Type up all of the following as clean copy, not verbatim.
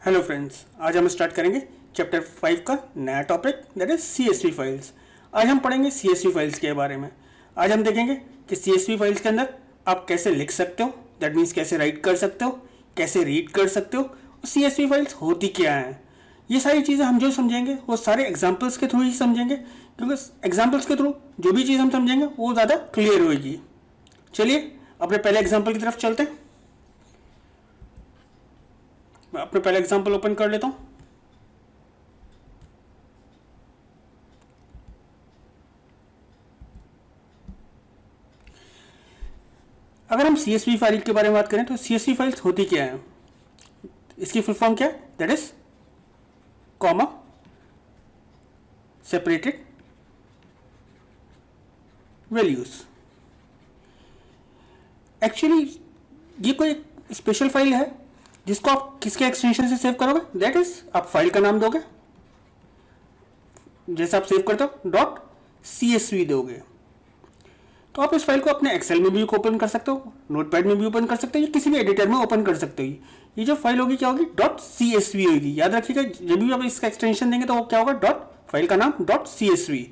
Hello friends, आज हम start करेंगे चैप्टर 5 का नया topic that is CSV files. आज हम पढ़ेंगे CSV फाइल्स के बारे में। आज हम देखेंगे कि CSV फाइल्स के अंदर आप कैसे लिख सकते हो, दैट मीन्स कैसे राइट कर सकते हो, कैसे रीड कर सकते हो, और CSV फाइल्स होती क्या हैं। ये सारी चीज़ें हम जो समझेंगे वो सारे एग्जाम्पल्स के थ्रू ही समझेंगे, क्योंकि एग्जाम्पल्स के थ्रू जो भी चीज़ हम समझेंगे वो ज़्यादा क्लियर होगी। चलिए अपने पहले एग्जाम्पल की तरफ चलते हैं। मैं अपने पहले एग्जांपल ओपन कर लेता हूं। अगर हम CSV फाइल के बारे में बात करें तो CSV फाइल्स होती क्या है, इसकी फुल फॉर्म क्या है, that is comma separated values. Actually ये कोई स्पेशल फाइल है जिसको आप किसके एक्सटेंशन से सेव करोगे, दैट इज आप फाइल का नाम दोगे, जैसे आप सेव करते हो .csv दोगे। तो आप इस फाइल को अपने एक्सेल में भी ओपन कर सकते हो, नोटपैड में भी ओपन कर सकते हो, या किसी भी एडिटर में ओपन कर सकते हो। ये जो फाइल होगी क्या होगी, .csv होगी। याद रखिएगा जब भी आप इसका एक्सटेंशन देंगे तो वो क्या होगा, फाइल का नाम .csv।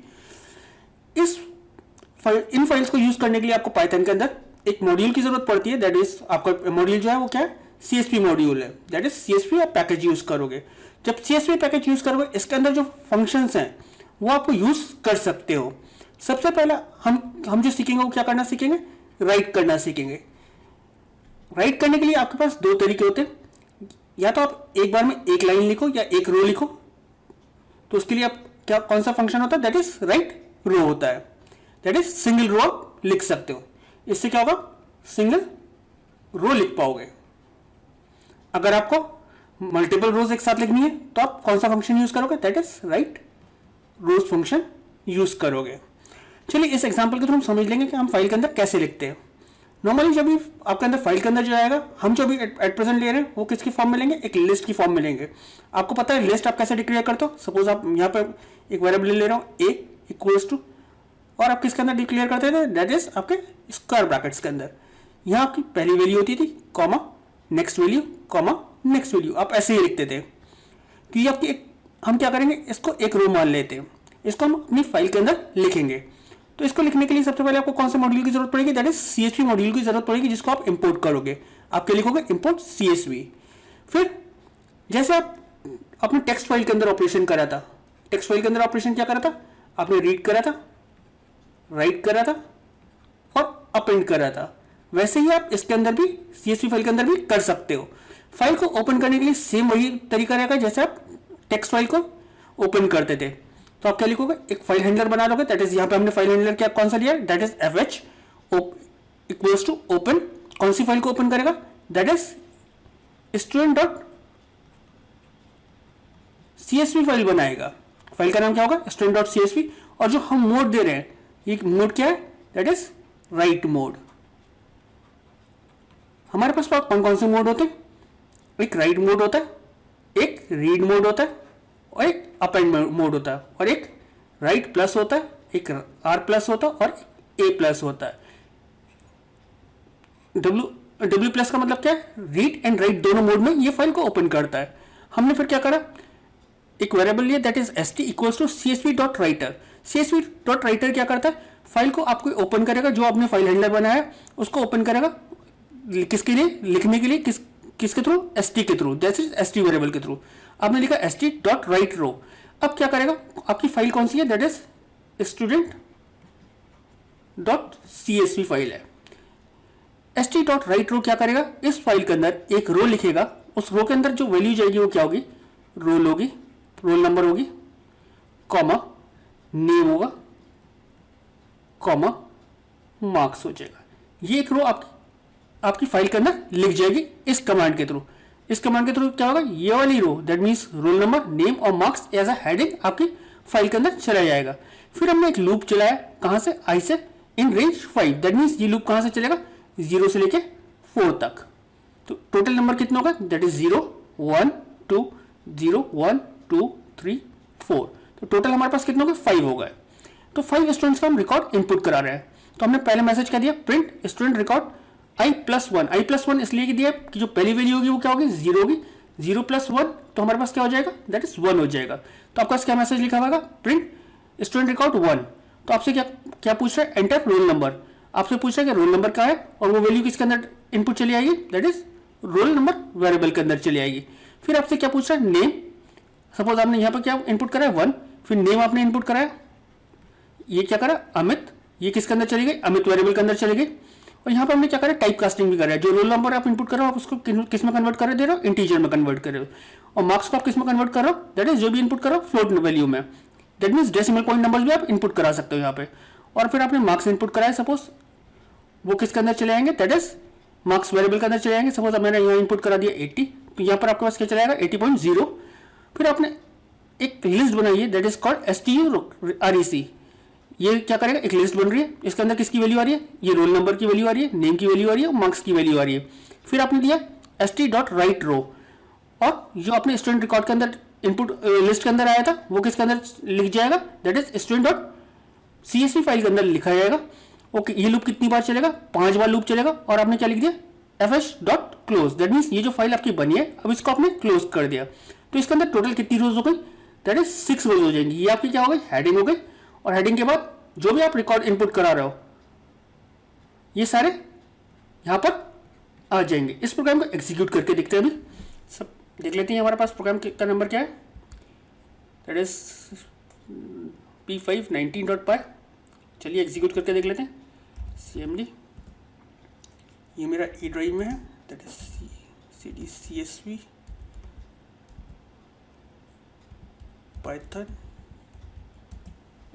इन फाइल्स को यूज करने के लिए आपको पाइथन के अंदर एक मॉड्यूल की जरूरत पड़ती है, दैट इज आपका मॉड्यूल जो है वो क्या है, CSV मॉड्यूल है, दैट इज CSV आप पैकेज यूज करोगे। जब CSV पैकेज यूज करोगे इसके अंदर जो फंक्शंस हैं वो आप यूज कर सकते हो। सबसे पहला हम जो सीखेंगे वो क्या करना सीखेंगे, राइट करना सीखेंगे। राइट करने के लिए आपके पास दो तरीके होते हैं, या तो आप एक बार में एक लाइन लिखो या एक रो लिखो। तो उसके लिए आप क्या कौन सा फंक्शन होता है, दैट इज राइट रो होता है, दैट इज सिंगल रो आप लिख सकते हो। इससे क्या होगा, सिंगल रो लिख पाओगे। अगर आपको मल्टीपल रोज एक साथ लिखनी है तो आप कौन सा फंक्शन यूज करोगे, that is write rows function use करोगे। चलिए इस एग्जांपल के थ्रू हम समझ लेंगे कि हम फाइल के अंदर कैसे लिखते हैं। नॉर्मली जब भी आपके अंदर फाइल के अंदर जो आएगा, हम जो भी एट प्रेजेंट ले रहे हैं वो किसकी फॉर्म में लेंगे, एक लिस्ट की फॉर्म में लेंगे। आपको पता है लिस्ट आप कैसे डिक्लेयर करते हो। सपोज आप यहाँ पर एक वेरिएबल ले रहा हूँ a इक्वल्स टू, और आप किसके अंदर डिक्लेयर करते थे, दैट इज आपके स्क्वायर ब्रैकेट्स के अंदर। यहाँ आपकी पहली वैल्यू होती थी comma next value comma next value, आप ऐसे ही लिखते थे। तो ये आपकी हम क्या करेंगे, इसको एक रो मान लेते हैं, इसको हम अपनी फाइल के अंदर लिखेंगे। तो इसको लिखने के लिए सबसे पहले आपको कौन से मॉड्यूल की जरूरत पड़ेगी, दैट इज CSV मॉड्यूल की जरूरत पड़ेगी, जिसको आप इंपोर्ट करोगे। आप क्या लिखोगे, इंपोर्ट CSV। फिर जैसे आप अपने टेक्स्ट फाइल के अंदर ऑपरेशन करा था, टेक्स्ट फाइल के अंदर ऑपरेशन क्या करा था, आपने रीड करा था, राइट करा था और अपेंड करा था, वैसे ही आप इसके अंदर भी CSV फाइल के अंदर भी कर सकते हो। फाइल को ओपन करने के लिए सेम वही तरीका रहेगा जैसे आप टेक्स्ट फाइल को ओपन करते थे। तो आप क्या लिखोगे, एक फाइल हैंडलर बना लोगे, दैट इज यहाँ पे हमने फाइल हैंडलर क्या कौन सा लिया, that is fh equals to open. कौन सी फाइल को ओपन करेगा, दैट इज student.csv फाइल बनाएगा। फाइल का नाम क्या होगा, student.csv। और जो हम मोड दे रहे हैं, ये मोड क्या है, दैट इज राइट मोड। हमारे पास कौन कौन से मोड होते हैं, एक राइट मोड होता है, एक रीड मोड होता है, और एक अपेंड मोड होता है, और एक राइट प्लस होता है, एक R प्लस होता है, और A प्लस होता है। W प्लस का मतलब क्या है, रीड एंड राइट दोनों मोड में ये फाइल को ओपन करता है। हमने फिर क्या करा, एक वेरिएबल लिया, that is st equals to csv.writer। csv.writer क्या करता है, फाइल को आपको ओपन करेगा, जो आपने फाइल हैंडलर बनाया है उसको ओपन करेगा, किसके लिए, लिखने के लिए, किसके थ्रू, st के through, that is st variable के थ्रू। आपने लिखा st.write row। अब क्या करेगा, आपकी फाइल कौन सी है, दैट इज student.csv फाइल है। st.write row क्या करेगा, इस फाइल के अंदर एक रो लिखेगा, उस रो के अंदर जो वैल्यू जाएगी वो क्या होगी, रोल होगी, रोल नंबर होगी, कॉमा नेम होगा, कॉमा मार्क्स हो जाएगा। ये एक रो आपकी फाइल के अंदर लिख जाएगी इस कमांड के थ्रू। इस कमांड के थ्रू क्या होगा, ये वाली row that means roll number name और मार्क्स एज अ हेडिंग आपकी फाइल के अंदर चला जाएगा। फिर हमने एक लूप चलाया, कहां से, I से इन रेंज 5, दैट मीन्स ये लूप कहां से चलेगा, 0 से लेके 4 तक। तो टोटल नंबर कितना होगा, दैट इज 0 1 2 0 1 2 3 4। तो टोटल हमारे पास कितना होगा, 5 होगा। तो 5 स्टूडेंट्स का हम रिकॉर्ड इनपुट करा रहे हैं। तो हमने पहले मैसेज क्या दिया, प्रिंट स्टूडेंट रिकॉर्ड i+1 इसलिए कि दिया कि जो पहली वैल्यू होगी वो क्या होगी, 0 होगी। 0 + 1 तो हमारे पास क्या हो जाएगा, दैट इज 1 हो जाएगा। तो आपका क्या मैसेज लिखा होगा, प्रिंट स्टूडेंट रिकॉर्ड 1। तो आपसे क्या क्या पूछ रहा है, एंटर रोल नंबर। आपसे पूछ रहा है कि रोल नंबर क्या है, और वो वैल्यू किसके अंदर इनपुट चली आएगी, that is roll number variable के अंदर चली आएगी। फिर आपसे क्या पूछ रहा है, नेम। सपोज आपने यहाँ पर क्या इनपुट करा है 1, फिर नेम आपने इनपुट कराया, ये क्या करा अमित, ये किसके अंदर चली गई, अमित वेरिएबल के अंदर चली गई। और यहाँ पर हमने क्या करा, टाइप कास्टिंग भी करा है। जो रोल नंबर आप इनपुट कर रहे हो आप उसको किस में कन्वर्ट कर दे रहे हो, इंटीजर में कन्वर्ट कर रहे हो। और मार्क्स को आप किस में कन्वर्ट कर रहे हो, दैट इज जो भी इनपुट करो फ्लोट वैल्यू में। That means decimal point numbers भी आप इनपुट करा सकते हो यहाँ पे। और फिर आपने मार्क्स इनपुट कराया, सपोज वो किसके अंदर चले आएंगे, दैट इज मार्क्स वेरिएबल के अंदर चले आएंगे। सपोज अब मैंने यहाँ इनपुट करा दिया 80, तो यहाँ पर आपके पास क्या चला जाएगा 80.0। फिर आपने एक लिस्ट बनाई है, दैट इज कॉल्ड STUREC। ये क्या करेगा, एक लिस्ट बन रही है, इसके अंदर किसकी वैल्यू आ रही है, ये रोल नंबर की वैल्यू आ रही है, नेम की वैल्यू आ रही है, मार्क्स की वैल्यू आ रही है। फिर आपने दिया st.write_row, और जो आपने स्टूडेंट रिकॉर्ड के अंदर इनपुट लिस्ट के अंदर आया था वो किसके अंदर लिख जाएगा, दैट इज student.csv फाइल के अंदर लिखा जाएगा। ओके, ये लूप कितनी बार चलेगा, 5 बार लूप चलेगा। और आपने क्या लिख दिया, fh.close। दैट मीन्स ये जो फाइल आपकी बनी है अब इसको आपने क्लोज कर दिया। तो इसके अंदर टोटल कितनी रोज हो गई, दैट इज 6 रोज हो जाएंगी। ये आपकी क्या हो गई, हेडिंग हो गई। और हेडिंग के बाद जो भी आप रिकॉर्ड इनपुट करा रहे हो ये सारे यहां पर आ जाएंगे। इस प्रोग्राम को एग्जीक्यूट करके देखते हैं, अभी सब देख लेते हैं हमारे पास प्रोग्राम का नंबर क्या है, दैट इज P519.py। चलिए एग्जीक्यूट करके देख लेते हैं। CMD ये मेरा ई ड्राइव में है, that is CD CSV Python.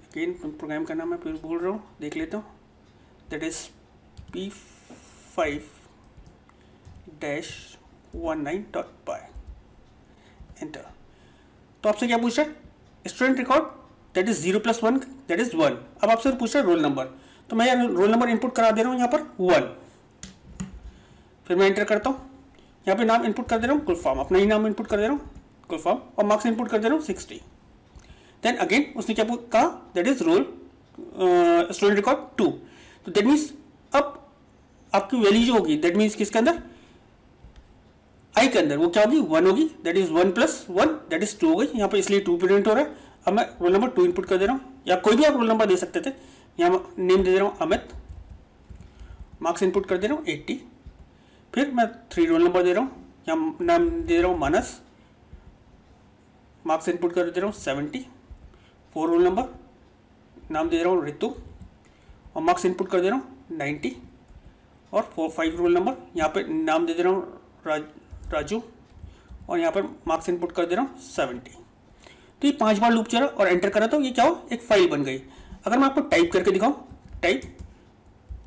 Again program का नाम मैं फिर भूल रहा हूँ, देख लेता हूँ, दैट इज P5-19.py। एंटर। तो आपसे क्या पूछ रहा है, student record that is 0 + 1 that is 1। अब आपसे पूछ रहा है रोल नंबर, तो मैं रोल नंबर इनपुट करा दे रहा हूँ यहाँ पर 1। फिर मैं एंटर करता हूँ, यहाँ पे नाम इनपुट कर दे रहा हूँ कुलफाम, अपना ही नाम इनपुट कर दे रहा हूँ कुलफाम, और मार्क्स इनपुट कर दे रहा हूँ 60। देन अगेन उसने क्या कहा, that is roll student record 2। तो दैट मीन्स अब आपकी वैल्यू जो होगी, दैट मीन्स किसके अंदर, आई के अंदर वो क्या होगी, 1 होगी। दैट इज 1 + 1 दैट इज 2 हो गई। यहाँ पे इसलिए 2 प्रिंट हो रहा है। अब मैं रोल नंबर 2 इनपुट कर दे रहा हूँ, या कोई भी आप रोल नंबर दे सकते थे। यहाँ नेम दे रहा हूँ अमित, मार्क्स इनपुट कर दे रहा हूँ 80। फिर मैं 3 रोल नंबर दे रहा हूँ, यहाँ नाम दे रहा हूँ मानस, मार्क्स इनपुट कर दे रहा हूँ 70। 4 रोल नंबर, नाम दे रहा हूँ रितु, और मार्क्स इनपुट कर दे रहा हूँ 90। और 5 रोल नंबर, यहाँ पे नाम दे रहा हूँ राजू, और यहाँ पर मार्क्स इनपुट कर दे रहा हूँ 70। तो ये 5 बार लूप चला और एंटर करा तो ये क्या हो, एक फाइल बन गई। अगर मैं आपको टाइप करके दिखाऊं, टाइप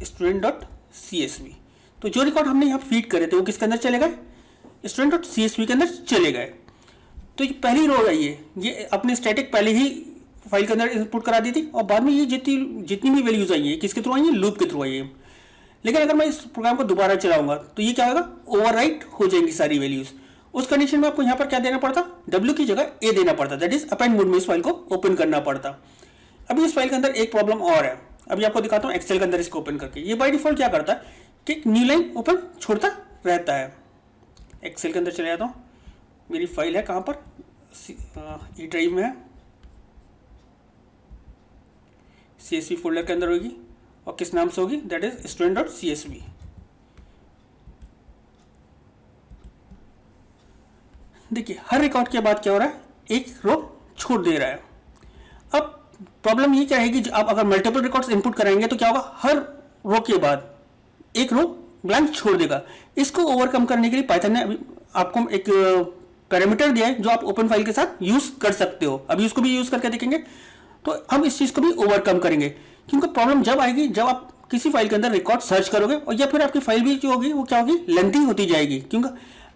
student.csv, तो जो रिकॉर्ड हमने यहाँ फीड करे थे वो किसके अंदर चले गए, student.csv के अंदर चले गए। तो ये पहली रो है, ये अपने स्टैटिक पहले ही फाइल के अंदर इनपुट करा दी थी, और बाद में ये जितनी भी वैल्यूज आई है किसके थ्रू आई है, लूप के थ्रू आई है। लेकिन अगर मैं इस प्रोग्राम को दोबारा चलाऊंगा तो ये क्या होगा, ओवरराइट हो जाएंगी सारी वैल्यूज। उस कंडीशन में आपको यहाँ पर क्या देना पड़ता, W की जगह A देना पड़ता, दैट इज अपेंड मोड में इस फाइल को ओपन करना पड़ता। अभी इस फाइल के अंदर एक प्रॉब्लम और है, अभी आपको दिखाता हूँ एक्सेल के अंदर इसको ओपन करके। ये बाय डिफॉल्ट क्या करता है कि एक न्यू लाइन ओपन छोड़ता रहता है। एक्सेल के अंदर चले जाता हूँ, मेरी फाइल है कहाँ पर, ई ड्राइव में है, CSV फोल्डर के अंदर होगी, और किस नाम से होगी, दैट इज student.csv। देखिए हर रिकॉर्ड के बाद क्या हो रहा है, एक रो छोड़ दे रहा है। अब प्रॉब्लम ये क्या है कि आप अगर मल्टीपल रिकॉर्ड्स इनपुट कराएंगे तो क्या होगा, हर रो के बाद एक रो ब्लैंक छोड़ देगा। इसको ओवरकम करने के लिए पाइथन ने अभी आपको एक पैरामीटर दिया है जो आप ओपन फाइल के साथ यूज कर सकते हो। अभी उसको भी यूज करके देखेंगे, तो हम इस चीज को भी ओवरकम करेंगे। क्योंकि प्रॉब्लम जब आएगी जब आप किसी फाइल के अंदर रिकॉर्ड सर्च करोगे, और या फिर आपकी फाइल भी जो होगी वो क्या होगी, लेंथी होती जाएगी। क्योंकि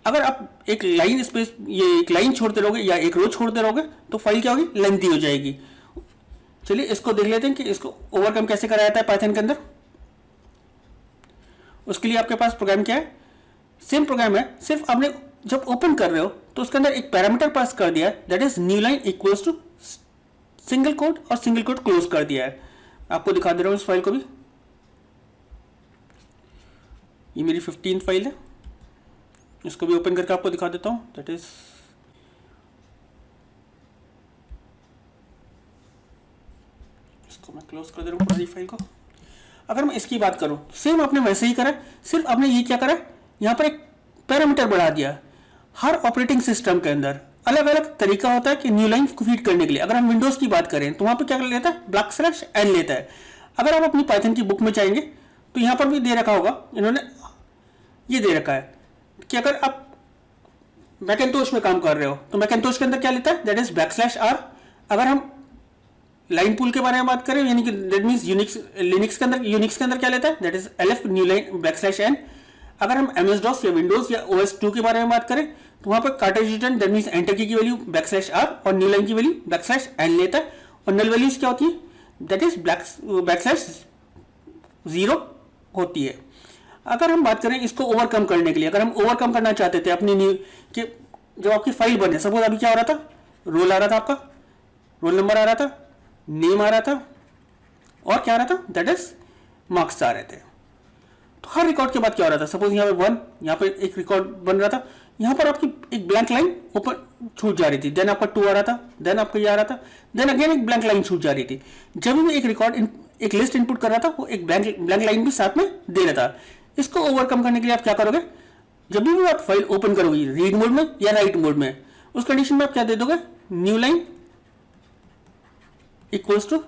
अगर आप एक लाइन स्पेस, ये एक लाइन छोड़ते रहोगे या एक रो छोड़ते रहोगे तो फाइल क्या होगी, लेंथी हो जाएगी। चलिए इसको देख लेते हैं कि इसको ओवरकम कैसे कराया जाता है पाइथन के अंदर। उसके लिए आपके पास प्रोग्राम क्या है, सेम प्रोग्राम है, सिर्फ आपने जब ओपन कर रहे हो तो उसके अंदर एक पैरामीटर पास कर दिया है, that is new line equals to single quote, और सिंगल कोट क्लोज कर दिया है। आपको दिखा दे रहा हूं इस फाइल को भी, ये मेरी 15 फाइल है, इसको भी ओपन करके आपको दिखा देता हूँ। दैट इज इसको मैं क्लोज कर दे रहा हूँ पूरी फाइल को। अगर मैं इसकी बात करूँ, सेम आपने वैसे ही करा, सिर्फ आपने ये क्या करा, यहाँ पर एक पैरामीटर बढ़ा दिया। हर ऑपरेटिंग सिस्टम के अंदर अलग अलग तरीका होता है कि न्यू लाइन को फीड करने के लिए। अगर हम विंडोज की बात करें तो वहाँ पे क्या लेता है, \n लेता है। अगर आप अपनी पाइथन की बुक में जाएंगे तो यहाँ पर भी दे रखा होगा, इन्होंने ये दे रखा है कि अगर आप मैकेंटोश में काम कर रहे हो तो मैकेंटोश के अंदर क्या लेता है, दैट इज \r। अगर हम लाइन पूल के बारे में बात करें, यानी कि दैट मीन्स यूनिक्स के अंदर क्या लेता है, that is lf new line \n। अगर हम MS DOS या विंडोज या OS2 के बारे में बात करें तो वहां पर carriage return that means enter की वैल्यू \r और न्यू लाइन की वैल्यू \n लेता है। और नल वैल्यूज क्या होती है, दैट इज \0 होती है। अगर हम बात करें इसको ओवरकम करने के लिए, अगर हम ओवरकम करना चाहते थे अपनी न्यू कि जब आपकी फाइल बने, सपोज अभी क्या हो रहा था, रोल आ रहा था, आपका रोल नंबर आ रहा था, नेम आ रहा था और क्या आ रहा था, दैट इज मार्क्स आ रहे थे। तो हर रिकॉर्ड के बाद क्या हो रहा था, सपोज यहाँ पे 1, यहाँ पे एक रिकॉर्ड बन रहा था, यहाँ पर आपकी एक ब्लैंक लाइन ऊपर छूट जा रही थी, देन आपका 2 आ रहा था, देन आपका ये आ रहा था, देन अगेन एक ब्लैंक लाइन छूट जा रही थी। जब भी एक रिकॉर्ड एक लिस्ट इनपुट कर रहा था, वो एक ब्लैंक लाइन भी साथ में दे रहा था। इसको ओवरकम करने के लिए आप क्या करोगे, जब भी आप फाइल ओपन करोगे रीड मोड में या राइट मोड में, उस कंडीशन में आप क्या दे दोगे, new line equals to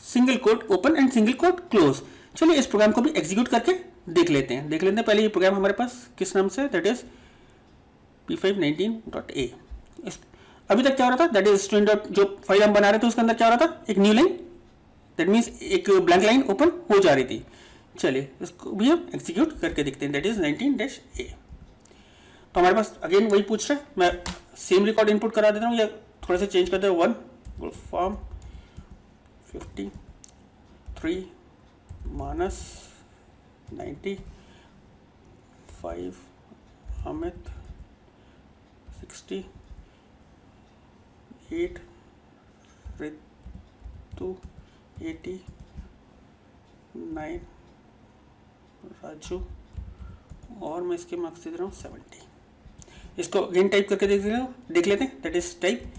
single quote open and single quote close. चलिए इस प्रोग्राम को भी एग्जीक्यूट करके देख लेते हैं। पहले ये प्रोग्राम हमारे पास किस नाम से, दैट इज p519.a। अभी तक क्या हो रहा था, दैट इज स्टूडेंट जो फाइल हम बना रहे थे उसके अंदर क्या हो रहा था, एक न्यू लाइन दैट मीन्स एक ब्लैंक लाइन ओपन हो जा रही थी। चलिए इसको भी हम एग्जीक्यूट करके देखते हैं, दैट इज 19-a। तो हमारे पास अगेन वही पूछ रहा है, मैं सेम रिकॉर्ड इनपुट करा देता हूँ या थोड़ा सा चेंज कर दे, 1 फॉर्म 53 माइनस 95 अमित 68 रितु 89 राजू और मैं इसके मार्क्स दे रहा हूँ 70। इसको अगेन टाइप करके देख लेते हैं, दैट इज टाइप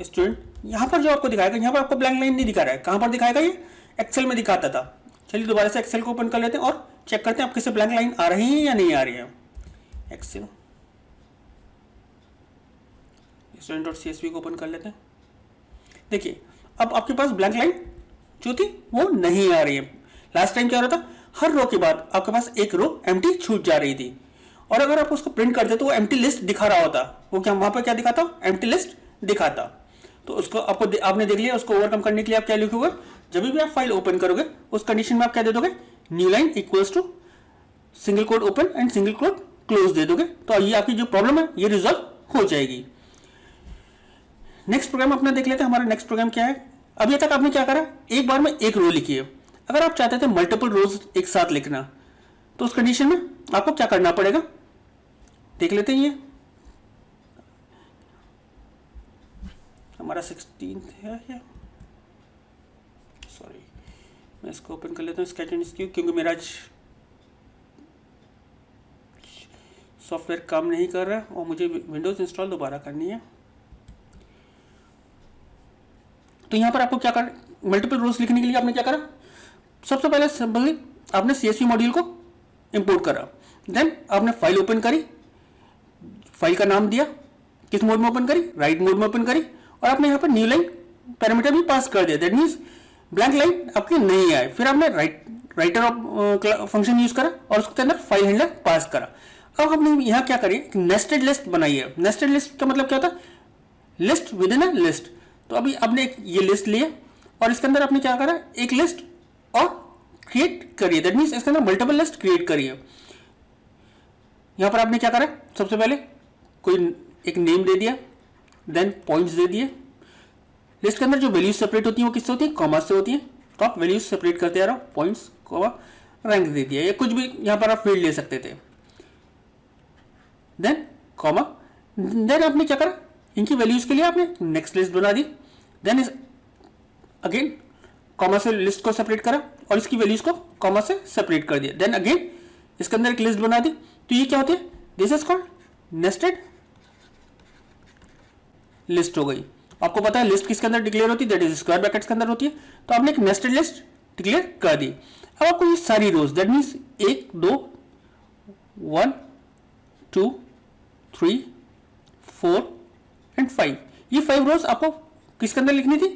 स्टूडेंट। यहाँ पर जो आपको दिखाएगा, यहाँ पर आपको ब्लैंक लाइन नहीं दिखा रहा है, कहाँ पर दिखाएगा, ये एक्सेल में दिखाता था। चलिए दोबारा से एक्सेल को ओपन कर लेते हैं और चेक करते हैं आपके से ब्लैंक लाइन आ रही है या नहीं आ रही है। एक्सेल student.csv को ओपन कर लेते हैं। देखिए अब आपके पास ब्लैंक लाइन जो थी वो नहीं आ रही है। लास्ट टाइम क्या हो रहा था, हर रो के बाद आपके पास एक रो एम्प्टी छूट जा रही थी, और अगर आप उसको प्रिंट करते तो वो एम्प्टी लिस्ट दिखा रहा होता। वो क्या वहां पर क्या दिखाता, एम्प्टी लिस्ट दिखाता। तो उसको आपने देख लिया। उसको ओवरकम करने के लिए आप क्या लिखोगे, जब भी आप फाइल ओपन करोगे उस कंडीशन में आप क्या दे दोगे, new line equals to single quote open and single quote close दे दोगे। तो ये आपकी जो प्रॉब्लम है ये रिजॉल्व हो जाएगी। नेक्स्ट प्रोग्राम अपना देख लेते हैं। हमारा नेक्स्ट प्रोग्राम क्या है, अभी तक आपने क्या करा, एक बार में एक रो लिखी है। अगर आप चाहते थे मल्टीपल रोज एक साथ लिखना तो उस कंडीशन में आपको क्या करना पड़ेगा, देख लेते हैं। ये हमारा 16 है ये, सॉरी मैं इसको ओपन कर लेता हूँ स्केच एंड स्क्यू, क्योंकि मेरा आज सॉफ्टवेयर काम नहीं कर रहा है और मुझे विंडोज इंस्टॉल दोबारा करनी है। तो यहाँ पर आपको क्या कर, मल्टीपल रोज लिखने के लिए आपने क्या करा, सबसे पहले सिंपली आपने CSV मॉड्यूल को इंपोर्ट करा, देन आपने फाइल ओपन करी, फाइल का नाम दिया, किस मोड में ओपन करी, राइट मोड में ओपन करी, और आपने यहाँ पर न्यू लाइन पैरामीटर भी पास कर दिया, दैट मीन्स ब्लैंक लाइन आपकी नहीं आए। फिर आपने राइटर फंक्शन यूज करा और उसके अंदर फाइल हैंडलर पास करा। अब हमने यहाँ क्या करी, नेस्टेड लिस्ट बनाई है। नेस्टेड लिस्ट का मतलब क्या होता है, list with in a list. तो अभी आपने एक ये लिस्ट लिए और इसके अंदर आपने क्या करा, एक लिस्ट और क्रिएट करिए, दैट मीन्स इसके अंदर मल्टीपल लिस्ट क्रिएट करिए। यहां पर आपने क्या करा, सबसे पहले कोई एक नेम दे दिया, देन पॉइंट्स दे दिए। लिस्ट के अंदर जो वैल्यूज सेपरेट होती हैं वो किससे होती है, कॉमा से होती है। तो आप वैल्यूज सेपरेट करते आ रहा हो, पॉइंट्स कॉमा रैंक दे दिया, या कुछ भी यहां पर आप फील्ड ले सकते थे। देन कॉमा, देन आपने क्या करा, इनकी वैल्यूज के लिए आपने नेक्स्ट लिस्ट बना दी। देन अगेन कॉमा से लिस्ट को सेपरेट करा और इसकी वैल्यूज को कॉमा से सेपरेट कर दिया। देन अगेन इसके अंदर एक लिस्ट बना दी। तो ये क्या होती है, this is called nested list हो गई। आपको पता है लिस्ट किसके अंदर डिक्लेयर होती है, दैट इज स्क्वायर ब्रैकेट्स के अंदर होती है। तो आपने एक नेस्टेड लिस्ट डिक्लेयर कर दी। अब आपको ये सारी रोज, दैट मीन्स 1 2 1 2 3 4 एंड 5, ये 5 रोज आपको किसके अंदर लिखनी थी,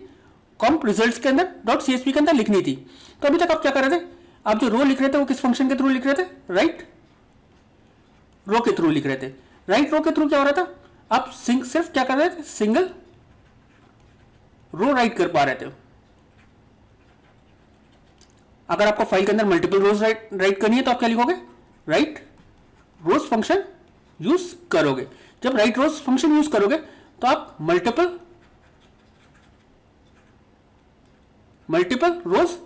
कॉम्प रिजल्ट्स के अंदर डॉट सीएसवी के अंदर लिखनी थी। तो अभी तक आप क्या कर रहे थे, आप जो रो लिख रहे थे वो किस फंक्शन के थ्रू लिख रहे थे, राइट रो के थ्रू लिख रहे थे। राइट रो के थ्रू क्या हो रहा था, आप सिर्फ क्या कर रहे थे, सिंगल रो राइट कर पा रहे थे। अगर आपको फाइल के अंदर मल्टीपल रोज राइट करनी है तो आप क्या लिखोगे, राइट रोज फंक्शन यूज करोगे। जब राइट रोज फंक्शन यूज करोगे तो आप मल्टीपल रोज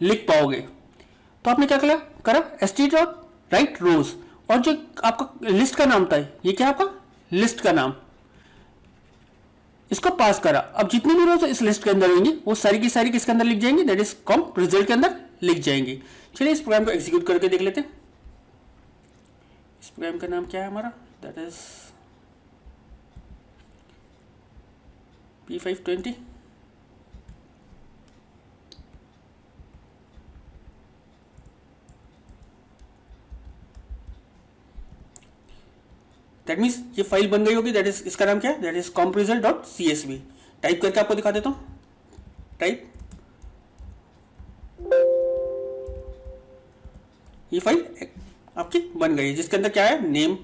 लिख पाओगे। तो आपने क्या करा st डॉट राइट रोज, और जो आपका लिस्ट का नाम था, ये क्या आपका लिस्ट का नाम, इसको पास करा। अब जितनी भी रोज इस लिस्ट के अंदर होंगी वो सारी की सारी किसके अंदर लिख जाएंगी, दैट इज कॉम्प रिजल्ट के अंदर लिख जाएंगी। चलिए इस प्रोग्राम को एग्जीक्यूट करके देख लेते हैं। इस प्रोग्राम का नाम क्या है हमारा, that is P520। That means ये फाइल बन गई होगी, दैट इज इसका नाम क्या है, that is comprisal dot CSV। Type करके आपको दिखा देता हूं, टाइप, ये फाइल आपकी बन गई है जिसके अंदर क्या है, नेम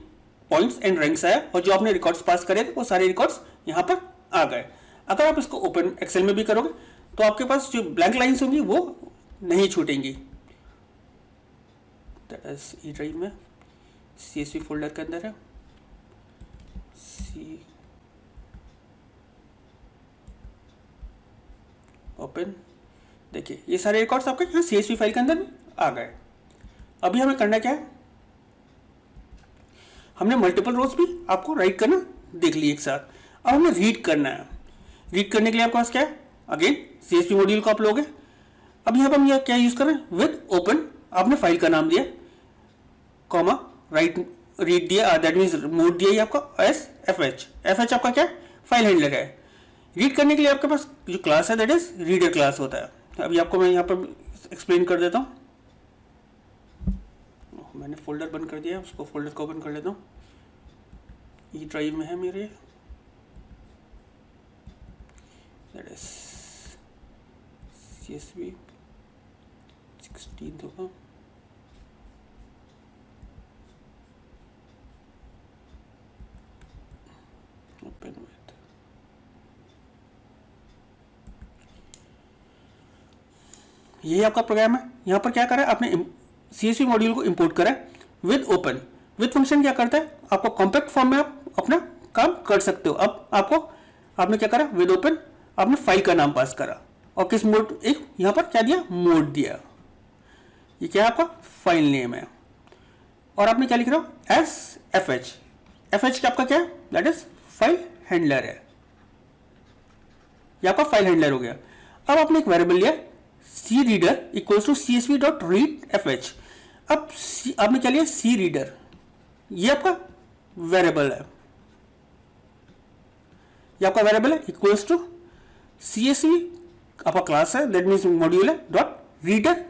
पॉइंट्स एंड रैंक्स आया, और जो आपने रिकॉर्ड्स पास करे थे वो सारे रिकॉर्ड्स यहां पर आ गए। अगर आप इसको ओपन एक्सेल में भी करोगे तो आपके पास जो ब्लैंक लाइंस होंगी वो नहीं छूटेंगी। दैट इज ई ड्राइव में CSV फोल्डर के अंदर है, ओपन, देखिए ये सारे रिकॉर्ड्स आपके यहाँ CSV फाइल के अंदर में आ गए। अभी हमें करना क्या है, हमने मल्टीपल रोज भी आपको राइट करना देख ली एक साथ। अब हमें रीड करना है। रीड करने के लिए आपके पास क्या है, अगेन CSV मॉड्यूल को आप लोगे। अब यहाँ पर हम क्या यूज कर रहे हैं, विद ओपन, आपने फाइल का नाम दिया, कॉमा राइट रीड दिया, दैट मीन्स मोड दिया आपका एस FH आपका क्या है, फाइल हैंडलर है। रीड करने के लिए आपके पास जो क्लास है दैट इज रीडर क्लास होता है। अभी आपको मैं यहाँ पर एक्सप्लेन कर देता हूँ। मैंने फोल्डर बंद कर दिया, उसको फोल्डर को ओपन कर लेता हूँ। ई ड्राइव में है मेरे, दैट इज CSV 16 होगा। ओपन विथ, यही आपका प्रोग्राम है। यहाँ पर क्या करा है आपने, CSV मॉड्यूल को इंपोर्ट करा है विद ओपन। विद फंक्शन क्या करता है, आपको कॉम्पैक्ट फॉर्म में आप अपना काम कर सकते हो। अब आपने क्या करा, विद ओपन आपने फाइल का नाम पास करा, और किस मोड, एक यहाँ पर क्या दिया, मोड दिया। ये क्या है आपका फाइल नेम है, और आपने क्या लिख रहा हो, FH आपका क्या है, दैट इज फाइल हैंडलर है। ये आपका फाइल हैंडलर हो गया। अब आपने एक वेरिएबल लिया C reader equals to CSV dot read FH। अब आपने क्या लिया, सी रीडर, ये आपका वेरिएबल है, ये आपका वेरिएबल है, इक्वल्स टू CSV आपका क्लास है, दैट मीन्स मॉड्यूल है, डॉट रीडर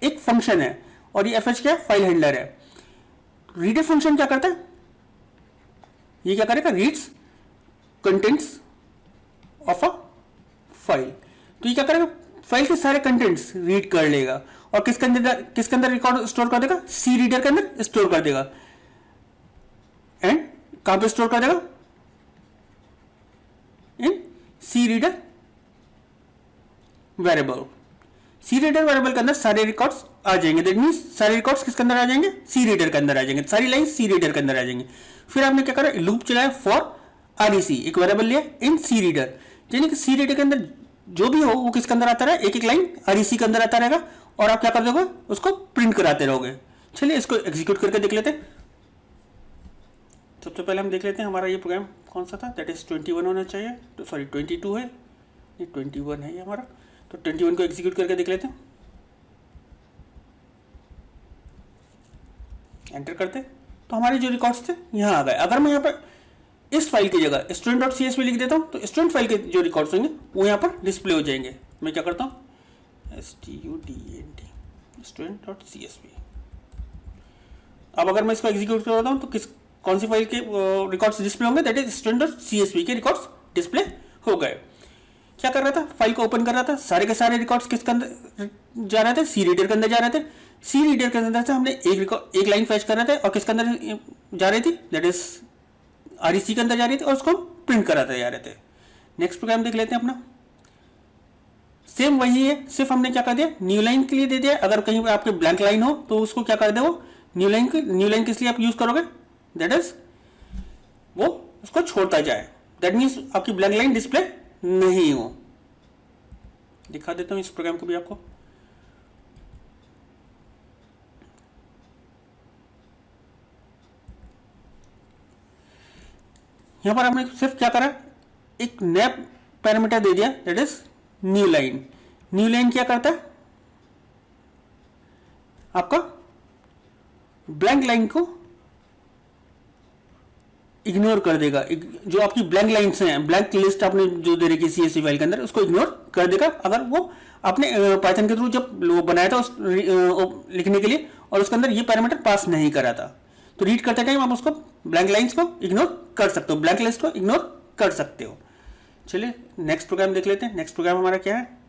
एक फंक्शन है, और ये FH क्या है, फाइल हैंडलर है। रीडर फंक्शन क्या करता है, ये क्या करेगा, reads contents of a file. तो ये क्या करेगा, फाइल के सारे कंटेंट्स रीड कर लेगा, और किसके अंदर रिकॉर्ड स्टोर कर देगा, सी रीडर के अंदर स्टोर कर देगा। एंड कहां पे स्टोर कर देगा, इन सी रीडर वेरिएबल। सी रीडर वेरिएबल के अंदर सारे रिकॉर्ड्स आ जाएंगे, दैट मींस सारे रिकॉर्ड्स किसके अंदर आ जाएंगे, सी रीडर के अंदर आ जाएंगे, सारी लाइन सी रीडर के अंदर आ जाएंगे। फिर आपने क्या करा, लूप चलाया फॉर REC, एक वेरिएबल लिया इन सी रीडर, यानी कि सी रीडर के अंदर जो भी हो वो किसके अंदर आता रहे, एक एक लाइन REC के अंदर आता रहेगा, और आप क्या कर दोगे, उसको प्रिंट कराते रहोगे। चलिए इसको एग्जीक्यूट करके देख लेते हैं। सबसे पहले हम देख लेते हैं हमारा ये प्रोग्राम कौन सा था, दैट इज 21 होना चाहिए, तो सॉरी 22 है, ये 21 है ये हमारा। तो 21 को एग्जीक्यूट करके देख लेते हैं, एंटर करते, तो हमारे जो रिकॉर्ड्स थे यहाँ आ गए। अगर मैं यहाँ पर इस फाइल की जगह student.csv लिख देता हूँ तो स्टूडेंट फाइल के जो रिकॉर्ड्स होंगे वो यहाँ पर डिस्प्ले हो जाएंगे। मैं क्या करता हूँ student student.csv। अब अगर मैं इसको एग्जीक्यूट करता हूँ तो कौन सी फाइल के रिकॉर्ड्स डिस्प्ले होंगे, दैट इज student.csv के रिकॉर्ड्स डिस्प्ले हो गए। क्या कर रहा था, फाइल को ओपन कर रहा था, सारे के सारे रिकॉर्ड्स किसके अंदर जा रहे थे, सी रीडर के अंदर जा रहे थे। सी रीडर के अंदर से हमने एक लाइन फैच कर रहे थे और किसके अंदर जा रही थी, दैट इज REC के अंदर जा रही थी और उसको प्रिंट कराते जा रहे थे। नेक्स्ट प्रोग्राम देख लेते हैं अपना। सेम वही है, सिर्फ हमने क्या कर दिया, न्यू लाइन के लिए दे दिया। अगर कहीं आपके ब्लैंक लाइन हो तो उसको क्या कर दे, वो न्यू लाइन किस लिए आप यूज करोगे, दैट इज वो उसको छोड़ता जाए। दैट मीन्स आपकी ब्लैंक लाइन डिस्प्ले नहीं हो। दिखा देता हूं इस प्रोग्राम को भी आपको। यहां पर हमने सिर्फ क्या करा, एक नया पैरामीटर दे दिया, that is new line. New line क्या करता है, आपका ब्लैंक लाइन को इग्नोर कर देगा। जो आपकी ब्लैंक लाइन्स हैं, ब्लैंक लिस्ट आपने जो दे रखी है CSV फाइल के अंदर, उसको इग्नोर कर देगा। अगर वो आपने पाइथन के थ्रू जब वो बनाया था उस लिखने के लिए और उसके अंदर ये पैरामीटर पास नहीं करा था, तो रीड करते टाइम आप उसको ब्लैंक लाइन्स को इग्नोर कर सकते हो, ब्लैंक लिस्ट को इग्नोर कर सकते हो। चलिए नेक्स्ट प्रोग्राम देख लेते हैं। नेक्स्ट प्रोग्राम हमारा क्या है,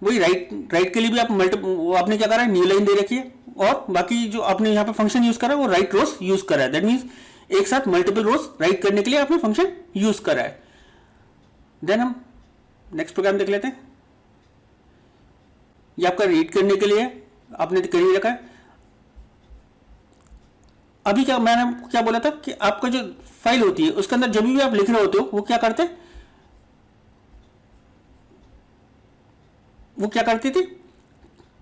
वही राइट के लिए भी आप वो आपने क्या करा है, न्यू लाइन दे रखी है और बाकी जो आपने यहाँ पे फंक्शन यूज करा है वो राइट रोज यूज करा है। दैट मीन्स एक साथ मल्टीपल रोज राइट करने के लिए आपने फंक्शन यूज करा है। देन हम नेक्स्ट प्रोग्राम देख लेते हैं। ये आपका रीड करने के लिए आपने कर ही रखा है। अभी क्या मैंने क्या बोला था कि आपका जो फाइल होती है उसके अंदर जब भी आप लिख रहे होते हो वो क्या करते, वो क्या करती थी,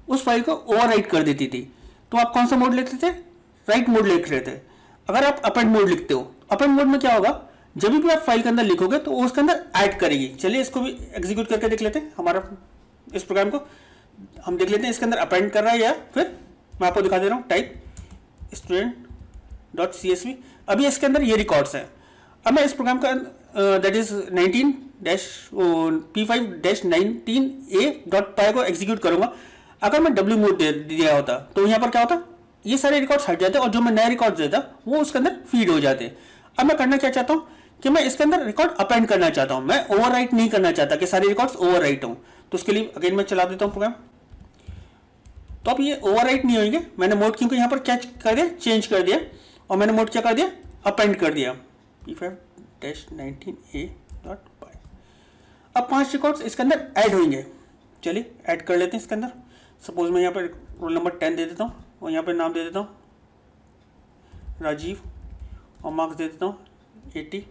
उस फाइल को ओवरराइट कर देती थी। तो आप कौन सा मोड लिखते थे, राइट मोड लिख रहे थे। अगर आप अपेंड मोड लिखते हो, अपेंड मोड में क्या होगा, जब भी आप फाइल के अंदर लिखोगे तो वो उसके अंदर ऐड करेगी। चलिए इसको भी एग्जीक्यूट करके देख लेते हैं। हमारा इस प्रोग्राम को हम देख लेते हैं इसके अंदर अपेंड कर रहा है या फिर मैं आपको दिखा दे रहा हूँ। Type student.csv। अभी इसके अंदर ये रिकॉर्ड्स है। अब मैं इस प्रोग्राम का दैट इज 19-p5-19a.py को एग्जीक्यूट करूंगा। अगर मैं w मोड दे दिया होता तो यहाँ पर क्या होता, ये सारे रिकॉर्ड्स हट जाते और जो मैं नए रिकॉर्ड देता वो उसके अंदर फीड हो जाते। अब मैं करना क्या चाहता हूँ कि मैं इसके अंदर रिकॉर्ड अपेंड करना चाहता हूँ, मैं ओवरराइट नहीं करना चाहता कि सारे रिकॉर्ड्स ओवरराइट हों। तो उसके लिए अगेन मैं चला देता हूँ प्रोग्राम। तो अब ये ओवरराइट नहीं होंगे। मैंने मोड क्योंकि यहाँ पर क्या कर दिया, चेंज कर दिया और मैंने मोड क्या कर दिया, अपेंड कर दिया p5-19a.py। अब 5 रिकॉर्ड्स इसके अंदर ऐड होंगे। चलिए ऐड कर लेते हैं इसके अंदर। सपोज मैं यहाँ पर रोल नंबर 10 दे देता हूँ और यहाँ पर नाम दे देता हूँ राजीव और मार्क्स दे देता हूँ 80।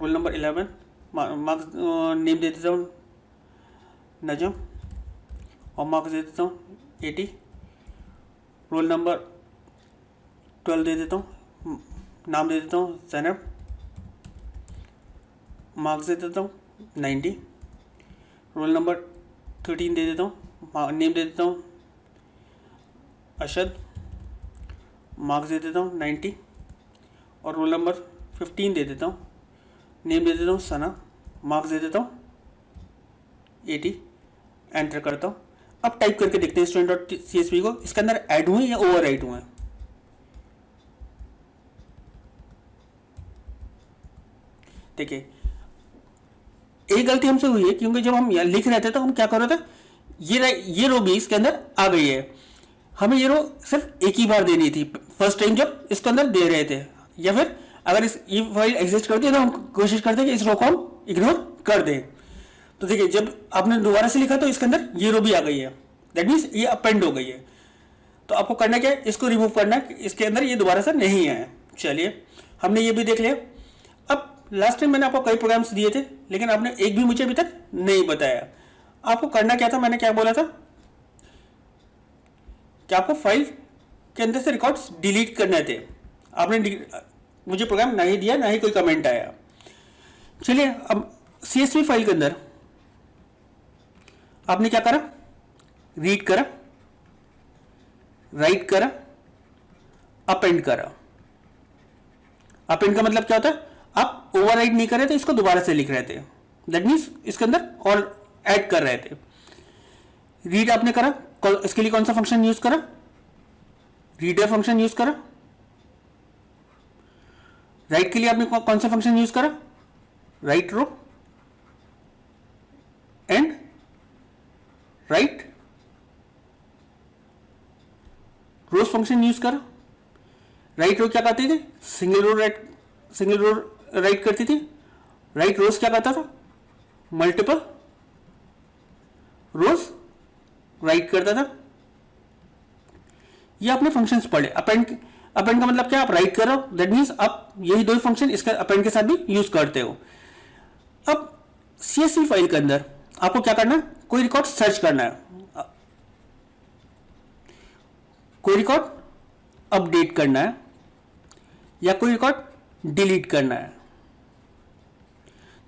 रोल नंबर 11 मार्क्स नेम दे देता हूँ नजम और मार्क्स दे देता हूँ 80। रोल नंबर 12 दे देता हूँ, नाम दे देता हूँ जैनब, मार्क्स दे देता हूँ 90। रोल नंबर 13 दे देता हूँ, नेम दे देता हूँ अशद, मार्क्स दे देता हूँ 90। और रोल नंबर 15 दे देता हूँ, नेम दे देता हूँ सना, मार्क्स दे देता हूँ 80। एंटर करता हूँ। अब टाइप करके देखते हैं student.csv को, इसके अंदर ऐड हुए या ओवरराइट हुए। देखिए एक गलती हमसे हुई है क्योंकि जब हम लिख रहे थे तो हम क्या कर रहे थे, ये रो भी इसके अंदर आ गई है। हमें ये रो सिर्फ एक ही बार देनी थी फर्स्ट टाइम जब इसके अंदर दे रहे थे, या फिर अगर ये फाइल एग्जिस्ट करती है तो हम कोशिश करते हैं कि इस रो को हम इग्नोर कर दें। तो देखिए जब आपने दोबारा से लिखा तो इसके अंदर ये रो भी आ गई है, दैट मीन्स ये अपेंड हो गई है। तो आपको करना क्या है, इसको रिमूव करना है, इसके अंदर ये दोबारा से नहीं है। चलिए हमने ये भी देख लिया। अब लास्ट टाइम मैंने आपको कई प्रोग्राम्स दिए थे लेकिन आपने एक भी मुझे अभी तक नहीं बताया। आपको करना क्या था, मैंने क्या बोला था कि आपको फाइल के अंदर से रिकॉर्ड्स डिलीट करने थे। आपने मुझे प्रोग्राम नहीं दिया, ना ही कोई कमेंट आया। चलिए अब CSV फाइल के अंदर आपने क्या करा, रीड करा, राइट करा, अपेंड करा। अपेंड का मतलब क्या होता है, आप ओवरराइट नहीं कर रहे थे, इसको दोबारा से लिख रहे थे, दैट मीन्स इसके अंदर और ऐड कर रहे थे। रीड आपने करा, इसके लिए कौन सा फंक्शन यूज करा, रीडर फंक्शन यूज करा। राइट के लिए आपने कौन सा फंक्शन यूज करा, write row and write rows function use करा। राइट रो क्या करती थी, सिंगल रो राइट करती थी। राइट रोज क्या करता था, मल्टीपल रोज राइट करता था। ये आपने फंक्शंस पढ़े। अपेंड का मतलब क्या, आप राइट कर रहे हो, दैट मीन्स आप यही दो फंक्शन इसका अपेंड के साथ भी यूज करते हो। अब CSV फाइल के अंदर आपको क्या करना है, कोई रिकॉर्ड सर्च करना है, कोई रिकॉर्ड अपडेट करना है या कोई रिकॉर्ड डिलीट करना है।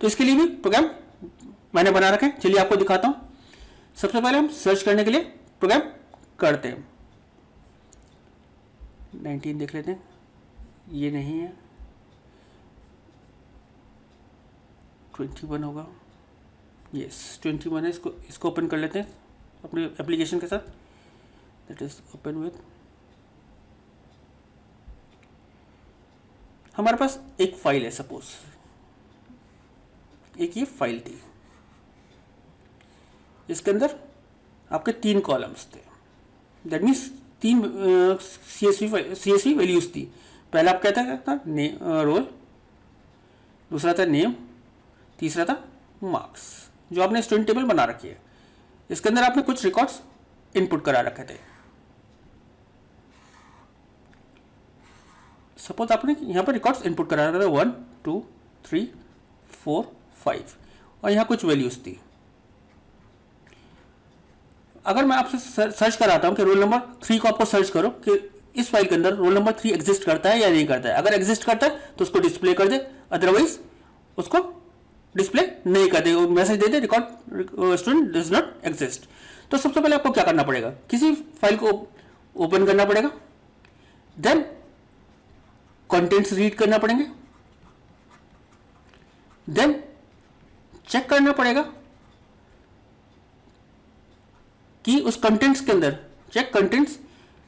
तो इसके लिए भी प्रोग्राम मैंने बना रखे हैं, चलिए आपको दिखाता हूं। सबसे पहले हम सर्च करने के लिए प्रोग्राम करते हैं। 19 देख लेते हैं, ये नहीं है, 21 होगा, यस 21 है। इसको ओपन कर लेते हैं अपने एप्लीकेशन के साथ, दैट इज ओपन विथ। हमारे पास एक फाइल है, सपोज एक ये फाइल थी, इसके अंदर आपके 3 कॉलम्स थे, दैट मीन्स 3 CSV वैल्यूज थी। पहला आप कहता था रोल, दूसरा था नेम, तीसरा था मार्क्स, जो आपने स्टूडेंट टेबल बना रखी है। इसके अंदर आपने कुछ रिकॉर्ड्स इनपुट करा रखे थे। सपोज आपने यहाँ पर रिकॉर्ड्स इनपुट करा रखा था 1 2 3 4 5 और यहाँ कुछ वैल्यूज थी। अगर मैं आपसे सर्च कराता हूँ कि रोल नंबर 3 को आपको सर्च करो कि इस फाइल के अंदर रोल नंबर 3 एग्जिस्ट करता है या नहीं करता है, अगर एग्जिस्ट करता है तो उसको डिस्प्ले कर दे, अदरवाइज उसको डिस्प्ले नहीं कर दे, मैसेज दे दे record student does not exist. तो सबसे पहले आपको क्या करना पड़ेगा, किसी फाइल को ओपन करना पड़ेगा, देन कंटेंट्स रीड करना पड़ेंगे, देन चेक करना पड़ेगा कि उस कंटेंट्स के अंदर, चेक कंटेंट्स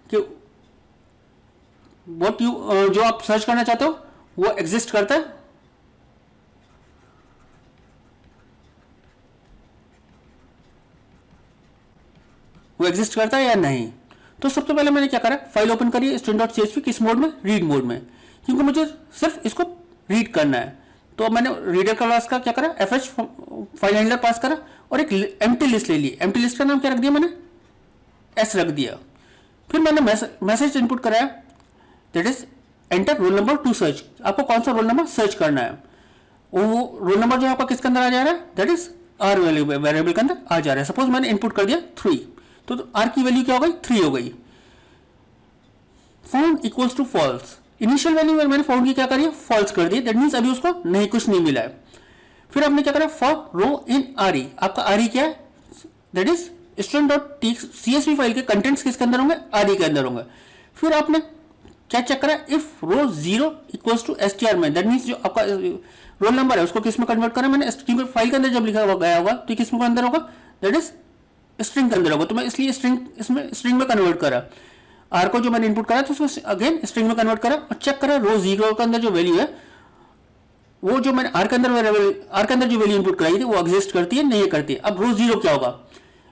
कि व्हाट यू जो आप सर्च करना चाहते हो वो एग्जिस्ट करता है। वो एग्जिस्ट करता है या नहीं। तो सबसे पहले मैंने क्या करा, फाइल ओपन करी student.csv किस मोड में, रीड मोड में, क्योंकि मुझे सिर्फ इसको रीड करना है। तो मैंने रीडर क्लास का क्या करा, fh फाइल हैंडलर पास करा और एक एम्प्टी लिस्ट ले ली। एम्प्टी लिस्ट का नाम क्या रख दिया मैंने, s रख दिया। फिर मैंने मैसेज इनपुट कराया, that is enter roll number two search. आपको कौन सा रोल नंबर सर्च करना है, वो रोल नंबर जो आपका किसके अंदर आ जा रहा है, दैट इज आर वेरिएबल के अंदर आ जा रहा है। सपोज मैंने इनपुट कर दिया 3, तो आर की वैल्यू क्या हो गई, 3 हो गई। Found equals to false, initial value में मैंने फाउंड की क्या करी, फॉल्स कर दी, दैट मीन्स अभी उसको नहीं कुछ नहीं मिला है। फिर आपने क्या करा, फॉर रो इन RE, आपका RE क्या है, दैट इज student.csv फाइल के कंटेंट्स किसके अंदर होंगे, RE के अंदर होंगे। फिर आपने क्या चेक करा, if row 0 equals to str में, दैट मीन्स जो आपका रोल नंबर है उसको किस में कन्वर्ट करा मैंने, स्ट्रिंग फाइल के अंदर जब लिखा हुआ गया होगा तो किस में अंदर होगा, दैट इज स्ट्रिंग के अंदर होगा। तो मैं इसलिए स्ट्रिंग में कन्वर्ट करा, आर को जो मैंने इनपुट करा तो उसको अगेन स्ट्रिंग में कन्वर्ट करा और चेक करा रो 0 के अंदर जो वैल्यू है, वो जो मैंने आर के अंदर जो वैल्यू इनपुट कराई थी वो एग्जिस्ट करती है नहीं करती है। अब रो 0 क्या होगा,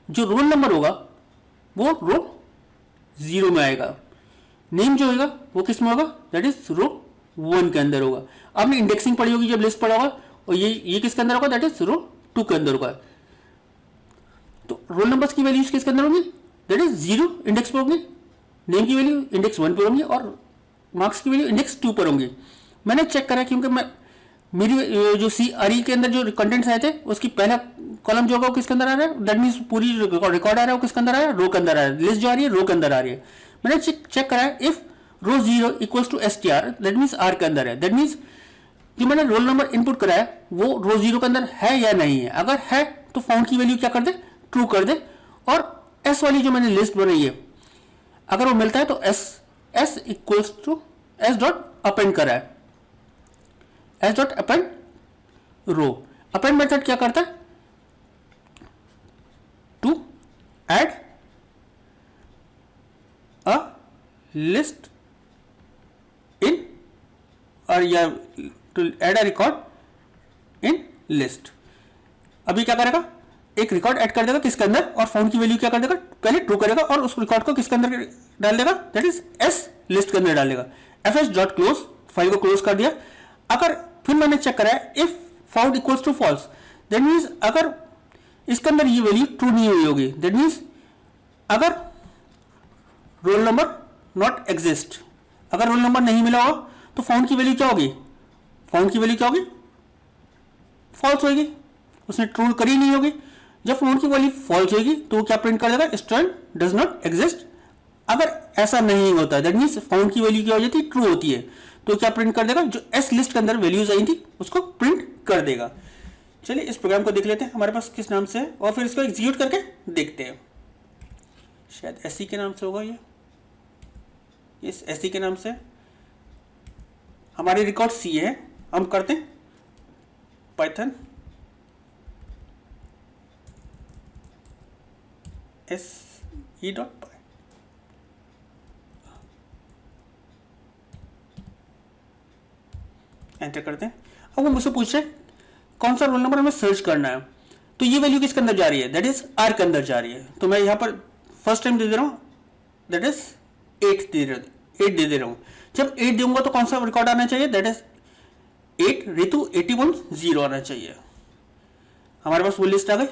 जो रोल नंबर होगा वो रो 0 में आएगा, नेम जो होगा वो किस में होगा, दैट इज रो 1 के अंदर होगा। आपने इंडेक्सिंग पढ़ी होगी जब लिस्ट पढ़ा होगा, और ये किसके अंदर होगा, दैट इज रो 2 के अंदर होगा। तो रोल नंबर्स की वैल्यूज किसके अंदर होंगी, दैट इज 0 इंडेक्स पर होंगे, नेम की वैल्यू इंडेक्स 1 पर होंगी और मार्क्स की वैल्यू इंडेक्स 2 पर होंगी। मैंने चेक करा क्योंकि मेरी जो RE के अंदर जो कंटेंट्स आए थे उसकी पहला कॉलम जो होगा वो किसके अंदर आ रहा है, दैट मीन्स पूरी रिकॉर्ड आ रहा है वो किसके अंदर आ रहा है, रो के अंदर आ रहा है। लिस्ट जो आ रही है रो के अंदर आ रही है। मैंने चेक करा if row 0 equals to str, that means R के अंदर है, दैट मीन्स जो मैंने रोल नंबर इनपुट कराया वो रो 0 के अंदर है या नहीं है। अगर है तो फाउंड की वैल्यू क्या कर दे, ट्रू कर दे। और एस वाली जो मैंने लिस्ट बनाई है अगर वो मिलता है तो S equals to S dot append करा है, S dot append row. Append method क्या करता है, to add a list in और या to add a record in list. अभी क्या करेगा, एक रिकॉर्ड ऐड कर देगा किसके अंदर, और फाउंड की वैल्यू क्या कर देगा, पहले ट्रू करेगा और उस रिकॉर्ड को किसके अंदर डाल देगा, दैट इज एस लिस्ट के अंदर डाल देगा। F S dot close, file को क्लोज कर दिया। अगर फिर मैंने चेक कराया if found equals to false, that means अगर इसके अंदर ये वैल्यू ट्रू नहीं हुई होगी, दैट मीन्स अगर रोल नंबर नॉट एग्जिस्ट, अगर रोल नंबर नहीं मिला हो तो फाउंड की वैल्यू क्या होगी, फाउंड की वैल्यू क्या होगी, फॉल्स होगी, उसने ट्रू करी नहीं होगी। जब फाउंड की वैल्यू फॉल्स होगी तो वो क्या प्रिंट कर देगा, स्टूडेंट डज नॉट एग्जिस्ट। अगर ऐसा नहीं होता दैट मीन्स फाउंड की वैल्यू क्या हो जाती है, ट्रू होती है, तो क्या प्रिंट कर देगा, जो एस लिस्ट के अंदर वैल्यूज आई थी उसको प्रिंट कर देगा। चलिए इस प्रोग्राम को देख लेते हैं हमारे पास किस नाम से है और फिर इसको एग्जीक्यूट करके देखते हैं। शायद एससी के नाम से होगा ये, इस एससी के नाम से हमारी रिकॉर्ड सी है। हम करते हैं पाइथन एस ई डॉट पाई, एंटर करते हैं। अब वो मुझसे पूछ रहे कौन सा रोल नंबर हमें सर्च करना है, तो ये वैल्यू किसके अंदर जा रही है, दैट इज आर के अंदर जा रही है। तो मैं यहाँ पर फर्स्ट टाइम दे दे रहा हूँ, दैट इज 8 दे दे रहा हूँ। जब 8 दूंगा तो कौन सा रिकॉर्ड आना चाहिए, दैट इज 8 ऋतु 8110 आना चाहिए। हमारे पास वो लिस्ट आ गई,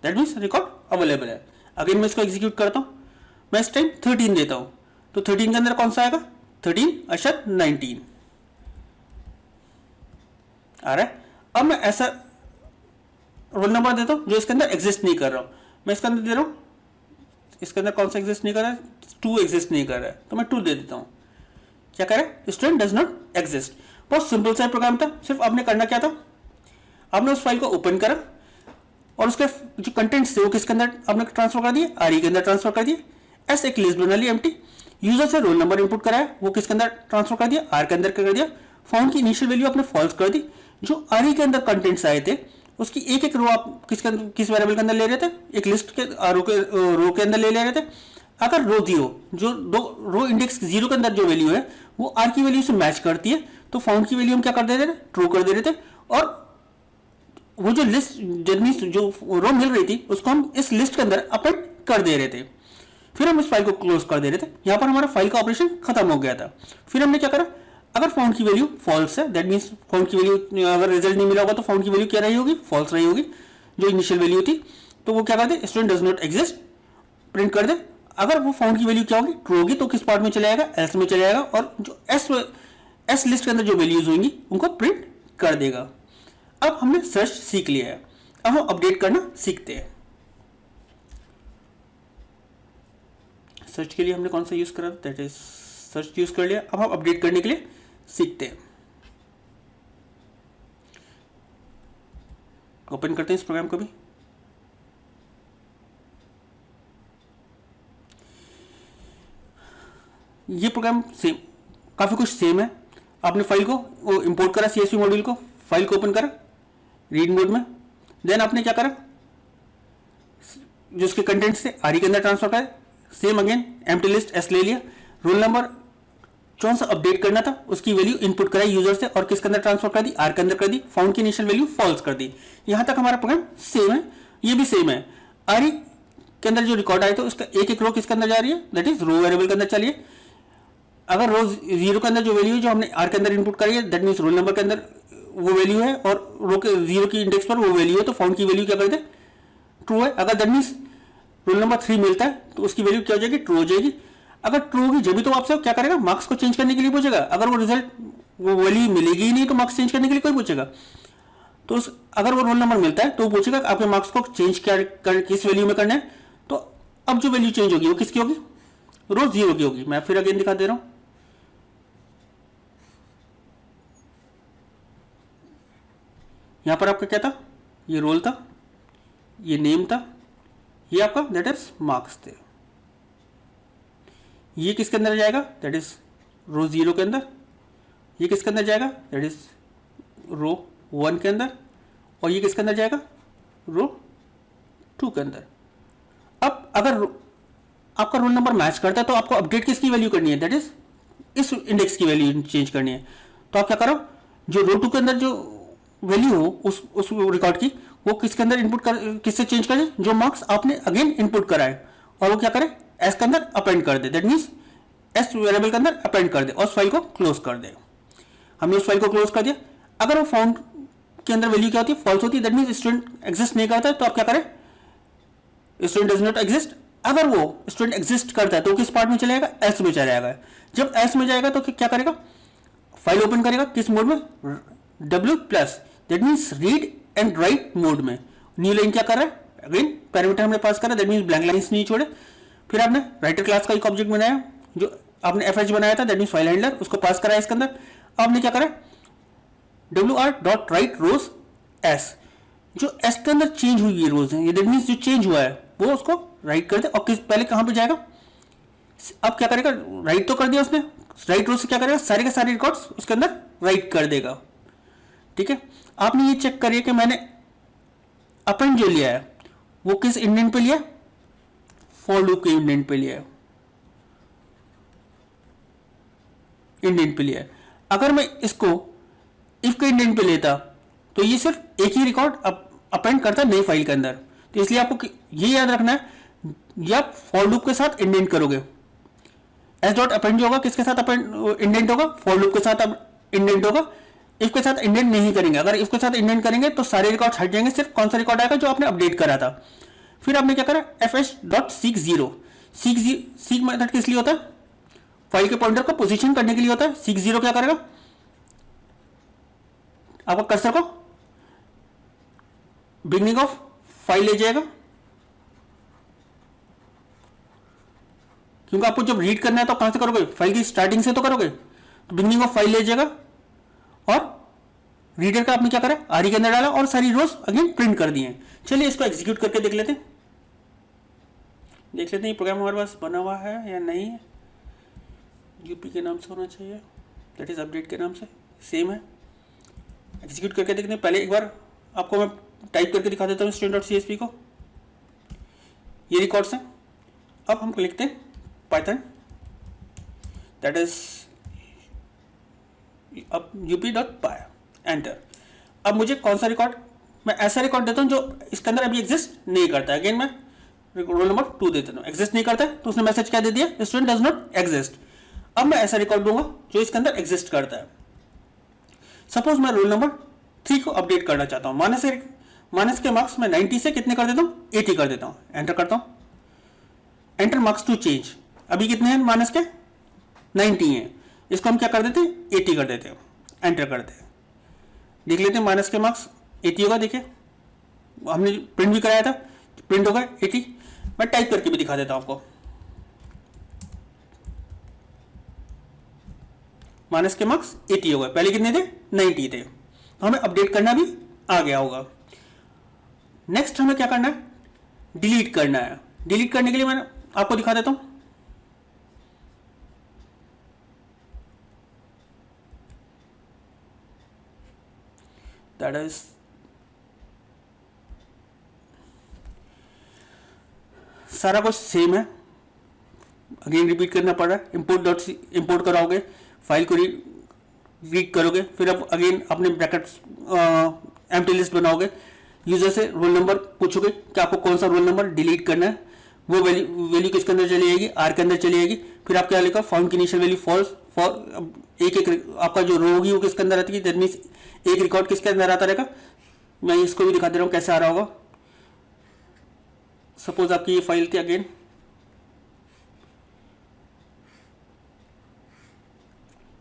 दैट मीन्स रिकॉर्ड अवेलेबल है। अगेन मैं इसको एग्जीक्यूट करता हूँ, मैं इस टाइम 13 देता हूँ, तो 13 के अंदर कौन सा आएगा, 13 अशत 19 आ रहा है। अब मैं ऐसा रोल नंबर देता हूँ जो इसके अंदर एग्जिस्ट नहीं कर रहा हूँ, मैं इसके अंदर दे रहा हूँ, इसके अंदर कौन सा एग्जिस्ट नहीं कर रहा है, 2 एग्जिस्ट नहीं कर रहा है, तो मैं 2 दे देता हूँ। क्या कह रहा है, स्टूडेंट डज नॉट एग्जिस्ट। बहुत सिंपल सा प्रोग्राम था, सिर्फ आपने करना क्या था, आपने उस फाइल को ओपन करा और उसके जो कंटेंट्स थे वो किसके अंदर आपने ट्रांसफर कर दिए, आर ई के अंदर ट्रांसफर कर दिए। एस एक लिस्ट बना ली एम्प्टी, यूजर से रोल नंबर इंपुट कराया, वो किसके अंदर ट्रांसफर कर दिया, आर के अंदर कर दिया। फाउंड की इनिशियल वैल्यू आपने फॉल्स कर दी। जो आर ई के अंदर कंटेंट्स आए थे उसकी एक एक रो आप किस वेरिएबल के अंदर ले रहे थे, एक लिस्ट के रो के अंदर ले रहे थे। अगर रो 0 जो दो रो इंडेक्स 0 के अंदर जो वैल्यू है वो आर की वैल्यू से मैच करती है, तो फाउंड की वैल्यू हम क्या कर दे रहे थे, ट्रू कर दे रहे थे। और वो जो लिस्ट जर्नी जो रो मिल रही थी उसको हम इस लिस्ट के अंदर अपेंड कर दे रहे थे। फिर हम इस फाइल को क्लोज कर दे रहे थे। यहाँ पर हमारा फाइल का ऑपरेशन खत्म हो गया था। फिर हमने क्या करा, अगर फाउंड की वैल्यू फॉल्स है, दैट मीन्स फाउंड की वैल्यू अगर रिजल्ट नहीं मिला होगा तो फाउंड की वैल्यू क्या रही होगी, फॉल्स रही होगी जो इनिशियल वैल्यू थी। तो वो क्या कर दे, student does not exist print कर दे। अगर वो फाउंड की वैल्यू क्या होगी, ट्रू होगी, तो किस पार्ट में चले जाएगा, एल्स में चले जाएगा, और जो एस लिस्ट के अंदर जो वैल्यूज होंगी उनको प्रिंट कर देगा। अब हमने सर्च सीख लिया है, अब हम अपडेट करना सीखते हैं। सर्च के लिए हमने कौन सा यूज करा, दैट इज सर्च यूज कर लिया। अब हम अपडेट करने के लिए सीखते हैं। ओपन करते हैं इस प्रोग्राम को भी। ये प्रोग्राम सेम, काफी कुछ सेम है। आपने फाइल को वो इंपोर्ट करा, सीएसवी मॉड्यूल को, फाइल को ओपन करा रीड मोड में, देन आपने क्या करा, जो उसके कंटेंट्स थे आर के अंदर ट्रांसफर करा, same again empty list S ले लिया, रोल नंबर कौन सा अपडेट करना था उसकी वैल्यू इनपुट कराई यूजर से और किसके अंदर ट्रांसफर कर दी, आर के अंदर कर दी। फाउंड की इनिशियल वैल्यू फॉल्स कर दी। यहां तक हमारा प्रोग्राम सेम है, ये भी सेम है। आर के अंदर जो रिकॉर्ड आए थे उसका एक एक रो किसके अंदर जा रही है, दैट इज रो वेरिएबल के अंदर चलिए। अगर रो 0 के अंदर जो वैल्यू है जो हमने आर के अंदर इनपुट करी है, दैट मीन्स रोल नंबर के अंदर वो वैल्यू है और रो के 0 की इंडेक्स पर वो वैल्यू है, तो फाउंड की वैल्यू क्या कर दे, ट्रू है। अगर दैट मीन्स रोल नंबर 3 मिलता है तो उसकी वैल्यू क्या हो जाएगी, ट्रू हो जाएगी। अगर ट्रू होगी जब भी तो आपसे क्या करेगा, मार्क्स को चेंज करने के लिए पूछेगा। अगर वो रिजल्ट वो वैल्यू मिलेगी ही नहीं तो मार्क्स चेंज करने के लिए कोई पूछेगा। तो अगर वो रोल नंबर मिलता है तो वो पूछेगा आपके मार्क्स को चेंज किस वैल्यू में करना है। तो अब जो वैल्यू चेंज होगी वो किसकी होगी, रो 0 की होगी। मैं फिर अगेन दिखा दे रहा हूं, यहाँ पर आपका क्या था, ये रोल था, ये नेम था, ये आपका दैट इज मार्क्स थे। ये किसके अंदर जाएगा, दैट इज रो 0 के अंदर। ये किसके अंदर जाएगा, दैट इज रो 1 के अंदर। और ये किसके अंदर जाएगा, रो 2 के अंदर। अब अगर आपका रोल नंबर मैच करता है तो आपको अपडेट किसकी वैल्यू करनी है, दैट इज इस इंडेक्स की वैल्यू चेंज करनी है। तो आप क्या करो, जो रो 2 के अंदर जो वैल्यू हो उस रिकॉर्ड की, वो किसके अंदर इनपुट कर, किससे चेंज करें, जो मार्क्स आपने अगेन इनपुट कराए, और वो क्या करे, एस के अंदर अपेंड कर दे। दैट मीन्स एस वेरिएबल के अंदर अपेंड कर दे और उस फाइल को क्लोज कर दे। हमने उस फाइल को क्लोज कर दिया। अगर वो फाउंड के अंदर वैल्यू क्या होती है, फॉल्स होती है, दैट मीन्स स्टूडेंट एग्जिस्ट नहीं करता है, तो आप क्या करें, स्टूडेंट डज नॉट एग्जिस्ट। अगर वो स्टूडेंट एग्जिस्ट करता है तो किस पार्ट में चले जाएगा, एल्स में चला जाएगा। जब एल्स में जाएगा तो क्या करेगा, फाइल ओपन करेगा, किस मोड में, W plus, that means read and right mode में। न्यू लाइन क्या कर रहा है, अगेन पैरामीटर हमने पास करा, दैट मीन्स ब्लैंक लाइंस नहीं छोड़े। फिर आपने राइटर क्लास का एक ऑब्जेक्ट बनाया, जो आपने FH बनाया था, दैट मीन्स फाइल हैंडलर, उसको पास करा इसके अंदर। आपने क्या करा, WR.WriteRows S, जो S के अंदर चेंज हुई है रोज है, ये दैट मीन्स जो चेंज हुआ है वो उसको राइट कर दे। और किस पहले कहाँ पे जाएगा, अब क्या करेगा, राइट तो कर दिया उसने, राइट रोज से क्या करेगा, सारे के सारे रिकॉर्ड्स उसके अंदर राइट कर देगा। ठीक है, आपने ये चेक करिए कि मैंने अपेंड जो लिया है वो किस इंडेंट पे लिया, फॉर लूप के इंडेंट पे लिया है, इंडेंट पे लिया है। अगर मैं इसको इफ के इंडेंट पे लेता तो ये सिर्फ एक ही रिकॉर्ड अपेंड करता नई फाइल के अंदर। तो इसलिए आपको ये याद रखना है, ये आप फॉर लूप के साथ इंडेंट करोगे, एस डॉट अपेंड जो होगा किसके साथ अपेंड इंडेंट होगा, फॉर लूप के साथ इंडेंट होगा। इफ के साथ इंडेंट नहीं करेंगे, अगर इफ के साथ इंडेंट करेंगे तो सारे रिकॉर्ड हट जाएंगे, सिर्फ कौन सा रिकॉर्ड आएगा जो आपने अपडेट करा था। फिर आपने क्या करा, fh.seek0, सीक मेथड किस लिए होता है, फाइल के पॉइंटर को पोजीशन करने के लिए होता है। seek0 क्या करेगा, आपका कर्सर को बिगनिंग ऑफ फाइल ले जाएगा, क्योंकि आपको जब रीड करना है तो कहां से करोगे, फाइल की स्टार्टिंग से तो करोगे, तो बिगनिंग ऑफ फाइल ले जाएगा। और रीडर का आपने क्या करा, आरी के अंदर डाला और सारी रोज अगेन प्रिंट कर दिए। चलिए इसको एग्जीक्यूट करके देख लेते हैं, ये प्रोग्राम हमारे पास बना हुआ है या नहीं है। यूपी के नाम से होना चाहिए, दैट इज अपडेट के नाम से सेम है। एग्जीक्यूट करके देखते हैं। पहले एक बार आपको मैं टाइप करके दिखा देता हूँ student.csv को, ये रिकॉर्ड्स हैं। अब हम लिखते हैं पाइथन, दैट इज अब up.py, एंटर। अब मुझे कौन सा रिकॉर्ड, मैं ऐसा रिकॉर्ड देता हूं जो इसके अंदर अभी एग्जिस्ट नहीं करता है। अगेन मैं रोल नंबर 2 देता हूं, एग्जिस्ट नहीं करता है तो उसने मैसेज क्या दे दिया, स्टूडेंट डज नॉट एग्जिस्ट। अब मैं ऐसा रिकॉर्ड दूंगा जो इसके अंदर एग्जिस्ट करता है। सपोज मैं रोल नंबर 3 को अपडेट करना चाहता हूं, माइनस के मार्क्स मैं 90 से कितने कर देता हूं, 80 कर देता हूं। एंटर करता हूं, एंटर मार्क्स टू चेंज। अभी कितने हैं माइनस के, 90 हैं, इसको हम क्या कर देते हैं, 80 कर देते हैं। एंटर करते हैं, देख लेते हैं माइनस के मार्क्स 80 होगा। देखिए हमने प्रिंट भी कराया था, प्रिंट होगा 80। मैं टाइप करके भी दिखा देता हूं आपको, माइनस के मार्क्स 80 हो गए, पहले कितने थे, 90 थे। तो हमें अपडेट करना भी आ गया होगा। नेक्स्ट हमें क्या करना है, डिलीट करना है। डिलीट करने के लिए मैं आपको दिखा देता हूं, दैट इज सारा कुछ सेम है, अगेन रिपीट करना पड़ रहा है। इंपोर्ट कराओगे, फाइल को रीड करोगे, फिर अब अगेन अपने ब्रैकेट्स एम्प्टी लिस्ट बनाओगे, यूजर से रोल नंबर पूछोगे कि आपको कौन सा रोल नंबर डिलीट करना है, वो वैल्यू किसके अंदर चली जाएगी, आर के अंदर चली जाएगी। फिर आप क्या लिखा, फाउंड की इनिशियल वैल्यू फॉल्स, फॉर एक आपका जो रो होगी वो किसके अंदर आती है, दैट मीन्स एक रिकॉर्ड किसके अंदर आता रहेगा। मैं इसको भी दिखा दे रहा हूँ कैसे आ रहा होगा। सपोज आपकी ये फाइल थी, अगेन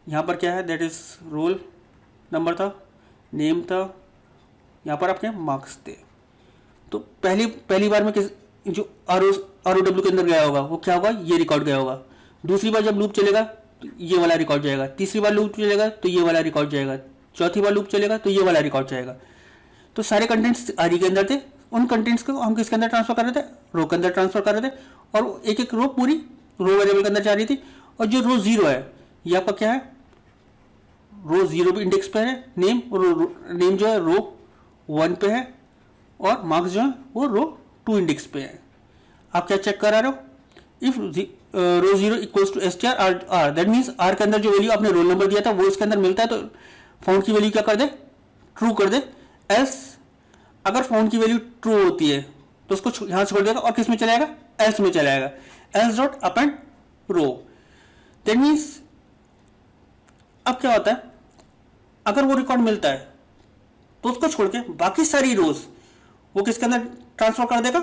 यहाँ पर क्या है, दैट इज रोल नंबर था, नेम था, यहाँ पर आपके मार्क्स थे। तो पहली बार में किस जो ROW के अंदर गया होगा वो क्या होगा, ये रिकॉर्ड गया होगा। दूसरी बार जब लूप चलेगा तो ये वाला रिकॉर्ड जाएगा, तीसरी बार लूप चलेगा तो ये वाला रिकॉर्ड जाएगा, चौथी बार लूप चलेगा तो ये वाला रिकॉर्ड जाएगा। तो सारे कंटेंट्स आरई के अंदर थे, उन कंटेंट्स को हम किसके अंदर ट्रांसफर कर रहे थे, रो के अंदर ट्रांसफर कर रहे थे, और एक एक रो पूरी रो वेरिएबल के अंदर जा रही थी। और जो रो 0 है ये आपका क्या है, रो 0 भी इंडेक्स पे है, नेम नेम जो है रो 1 पे है, और मार्क्स जो है वो रो 2 इंडेक्स पे है। आप क्या चेक करा रहे हो, if row 0 equals to str r, that means r के अंदर जो वैल्यू आपने रोल नंबर दिया था वो इसके अंदर मिलता है, तो फाउंड की वैल्यू क्या कर दे, ट्रू कर दे। एल्स अगर फाउंड की वैल्यू ट्रू होती है तो उसको यहां छोड़ देगा और किस में चला जाएगा, एल्स में चला जाएगा, else dot append row. That means अब क्या होता है, अगर वो रिकॉर्ड मिलता है तो उसको छोड़ के बाकी सारी रोज वो किसके अंदर ट्रांसफर कर देगा,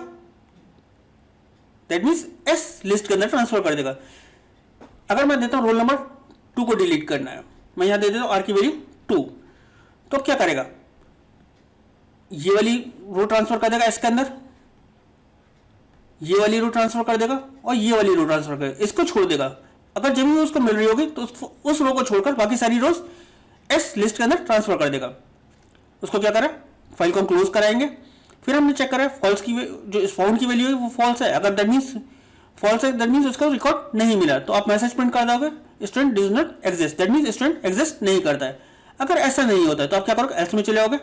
दैट मीन्स एस लिस्ट के अंदर ट्रांसफर कर देगा। अगर मैं देता हूं रोल नंबर 2 को डिलीट करना है, मैं यहां दे देता हूं आर की वैल्यू 2, तो क्या करेगा, ये वाली रो ट्रांसफर कर देगा एस के अंदर, ये वाली रो ट्रांसफर कर देगा और ये वाली रो ट्रांसफर कर, इसको छोड़ देगा। अगर जब भी उसको मिल रही होगी तो उस रो को छोड़कर बाकी सारी रोज एस लिस्ट के अंदर ट्रांसफर कर देगा। उसको क्या करें, फाइल को हम क्लोज कराएंगे। फिर हमने चेक करा फॉल्स की जो फाउंड की वैल्यू है वो फॉल्स है, अगर दैट मीन्स फॉल्स है दैट मीन्स उसका रिकॉर्ड नहीं मिला, तो आप मैसेज प्रिंट कर दोगे student does not exist, that means student exist नहीं करता है। अगर ऐसा नहीं होता है तो आप क्या करोगे, एल्स में चले जाओगे,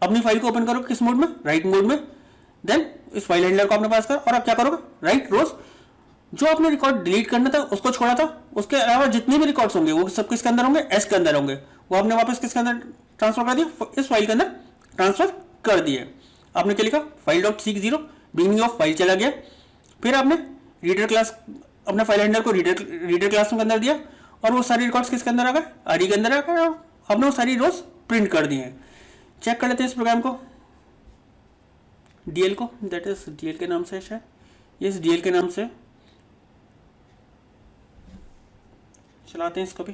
अपनी फाइल को ओपन करोगे किस मोड में, राइट मोड में, देन इस फाइल हैंडलर को आपने पास कर, और आप क्या करोगे, राइट रोज, जो आपने रिकॉर्ड डिलीट करना था उसको छोड़ा था, उसके अलावा जितने भी रिकॉर्ड्स होंगे वो सब किसके अंदर होंगे, एस के अंदर होंगे, वो आपने वापस किसके अंदर ट्रांसफर कर दिया, इस फाइल के अंदर ट्रांसफर कर दिए। आपने क्या लिखा, file dot seek 0 beginning of file चला गया। फिर आपने रीडर क्लास, अपने फाइल हैंडलर को रीडर क्लास के अंदर दिया, और वो सारी रिकॉर्ड्स किसके अंदर आ गए, आरई के अंदर आ गए, और आपने वो सारी रोज प्रिंट कर दी हैं। चेक कर लेते हैं इस प्रोग्राम को, डीएल को, दैट इज डीएल के नाम से शायद, ये इस डीएल के नाम से चलाते हैं इसको भी।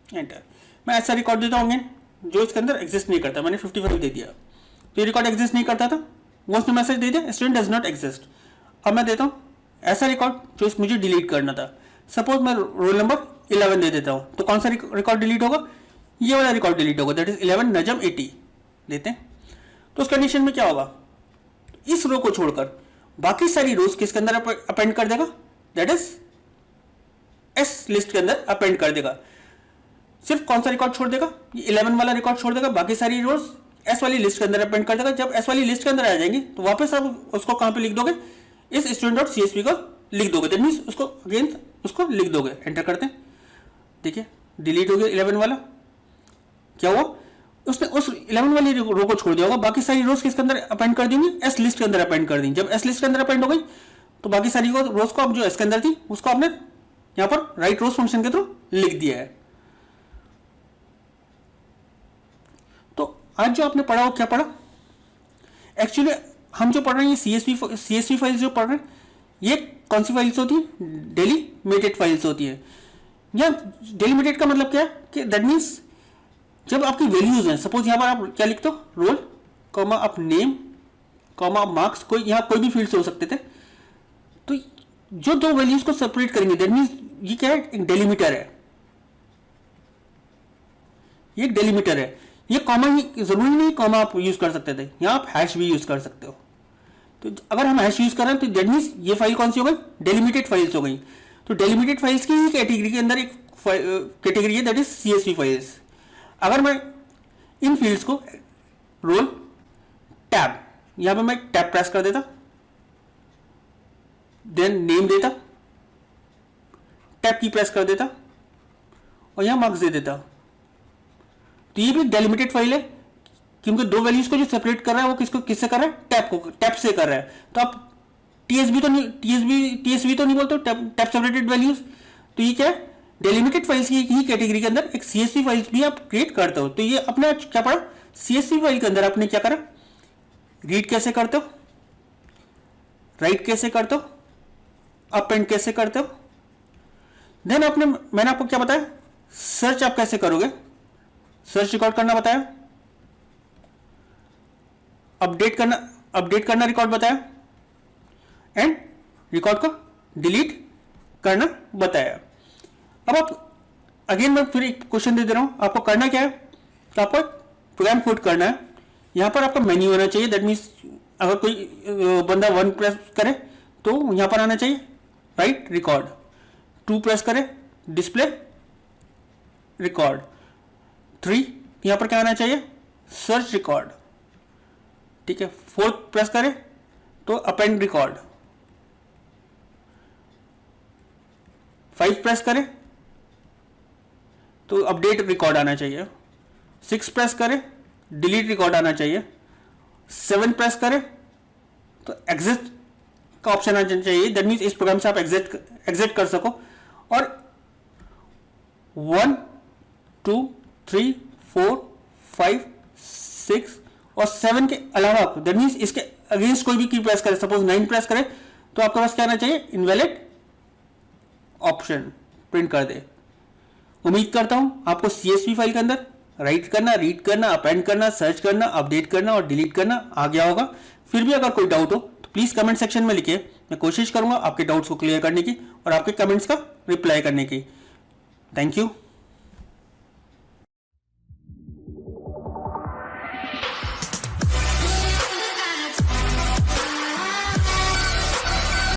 एंटर, मैं ऐसा रिकॉर्ड देता हूँ जो इसके अंदर एग्जिस्ट नहीं करता, मैंने 55 दे दिया, तो ये रिकॉर्ड एग्जिस्ट नहीं करता था, वो उसने मैसेज दे दिया स्टूडेंट डज नॉट एग्जिस्ट। अब मैं देता हूँ ऐसा रिकॉर्ड जो मुझे डिलीट करना था, सपोज मैं रोल नंबर 11 दे देता हूँ, तो कौन सा रिकॉर्ड डिलीट होगा, ये वाला रिकॉर्ड डिलीट होगा, दैट इज 11 नजम 80 देते हैं। तो उस कंडीशन में क्या होगा, इस रो को छोड़कर बाकी सारी रोज किसके अंदर अपेंड कर देगा, दैट इज एस लिस्ट के अंदर अपेंड कर देगा। सिर्फ कौन सा रिकॉर्ड छोड़ देगा, ये 11 वाला रिकॉर्ड छोड़ देगा, बाकी सारी रोज एस वाली लिस्ट के अंदर अपेंड कर देगा। जब एस वाली लिस्ट के अंदर आ जाएंगी तो वापस आप उसको कहां पे लिख दोगे, इस स्टूडेंट डॉट सीएसपी को लिख दोगे, दैट मीन्स उसको अगेन उसको लिख दोगे। एंटर करते हैं, देखिए डिलीट हो गया 11 वाला, क्या हुआ, उसने उस 11 वाली रो को छोड़ दिया होगा, बाकी सारी रोज किसके अंदर अपेंड कर देंगे, एस लिस्ट के अंदर अपेंड कर देंगे। जब एस लिस्ट के अंदर अपेंड हो गई तो बाकी सारी रोज को अब जो एस के अंदर थी उसको आपने यहां पर राइट रोज फंक्शन के थ्रू लिख दिया है। तो आज जो आपने पढ़ा वो क्या पढ़ा, एक्चुअली हम जो पढ़ रहे हैं ये सीएसवी फाइल्स जो पढ़ रहे हैं, ये कौन सी फाइल्स होती है, डेलीमिटेड फाइल्स होती है। या डेलीमिटेड का मतलब क्या है कि दैट मीन्स जब आपकी वैल्यूज हैं, सपोज यहां पर आप क्या लिखते हो, रोल कॉमा आप नेम कॉमा मार्क्स, कोई यहां कोई भी फील्ड्स हो सकते थे, तो जो दो वैल्यूज को सेपरेट करेंगे दैट मीन्स ये क्या है, एक डेलीमीटर है, ये एक डेलीमीटर है। ये कॉमा ही जरूरी नहीं कॉमा आप यूज कर सकते थे, यहां आप हैश भी यूज कर सकते हो। तो अगर हम हैश यूज कर रहे हैं तो दैट मीन्स ये फाइल कौन सी हो गई, डेलीमिटेड फाइल्स हो गई। तो डेलीमिटेड फाइल्स की ही कैटेगरी के अंदर एक कैटेगरी है दैट इज सीएसवी फाइल्स। अगर मैं इन फील्ड्स को रोल टैब, यहां पे मैं टैब प्रेस कर देता, देन नेम देता, टैब की प्रेस कर देता और यहां मार्क्स दे देता, तो ये भी डेलिमिटेड फाइल है, क्योंकि दो वैल्यूज को जो सेपरेट कर रहा है वो किससे कर रहा है, टैब से कर रहा है। तो आप टीएसवी तो नहीं बोलते, टैब सेपरेटेड वैल्यूज, तो ये क्या है, डेलिमिटेड फाइल्स की ही कैटेगरी के अंदर एक सीएसवी फाइल्स भी आप क्रिएट करते हो। तो ये अपने क्या पढ़ा, सीएसवी फाइल के अंदर आपने क्या करा, रीड कैसे करते हो, राइट कैसे करते हो, अपेंड कैसे करते हो, देन मैंने आपको क्या बताया, सर्च आप कैसे करोगे, सर्च रिकॉर्ड करना बताया, अपडेट करना रिकॉर्ड बताया, एंड रिकॉर्ड को डिलीट करना बताया। अब आप अगेन मैं फिर एक क्वेश्चन दे रहा हूँ, आपको करना क्या है, तो आपको प्रोग्राम कोड करना है। यहाँ पर आपका मेन्यू होना चाहिए, दैट मीन्स अगर कोई बंदा 1 प्रेस करे तो यहाँ पर आना चाहिए राइट रिकॉर्ड, 2 प्रेस करे डिस्प्ले रिकॉर्ड, 3 यहाँ पर क्या आना चाहिए सर्च रिकॉर्ड, ठीक है, 4 प्रेस करे तो अपेंड रिकॉर्ड, 5 प्रेस करे तो अपडेट रिकॉर्ड आना चाहिए, 6 प्रेस करे डिलीट रिकॉर्ड आना चाहिए, 7 प्रेस करे तो एग्जिट का ऑप्शन आना चाहिए, दैट मीन्स इस प्रोग्राम से आप एग्जिट कर सको। और 1 2 3 4 5 6 और 7 के अलावा दैट मीन्स इसके अगेंस्ट कोई भी की प्रेस करे, सपोज 9 प्रेस करे तो आपके पास क्या आना चाहिए इनवैलिड ऑप्शन प्रिंट कर दे। उम्मीद करता हूं आपको CSV फाइल के अंदर राइट करना, रीड करना, अपेंड करना, सर्च करना, अपडेट करना और डिलीट करना आ गया होगा। फिर भी अगर कोई डाउट हो तो प्लीज कमेंट सेक्शन में लिखिए, मैं कोशिश करूंगा आपके डाउट्स को क्लियर करने की और आपके कमेंट्स का रिप्लाई करने की। Thank you.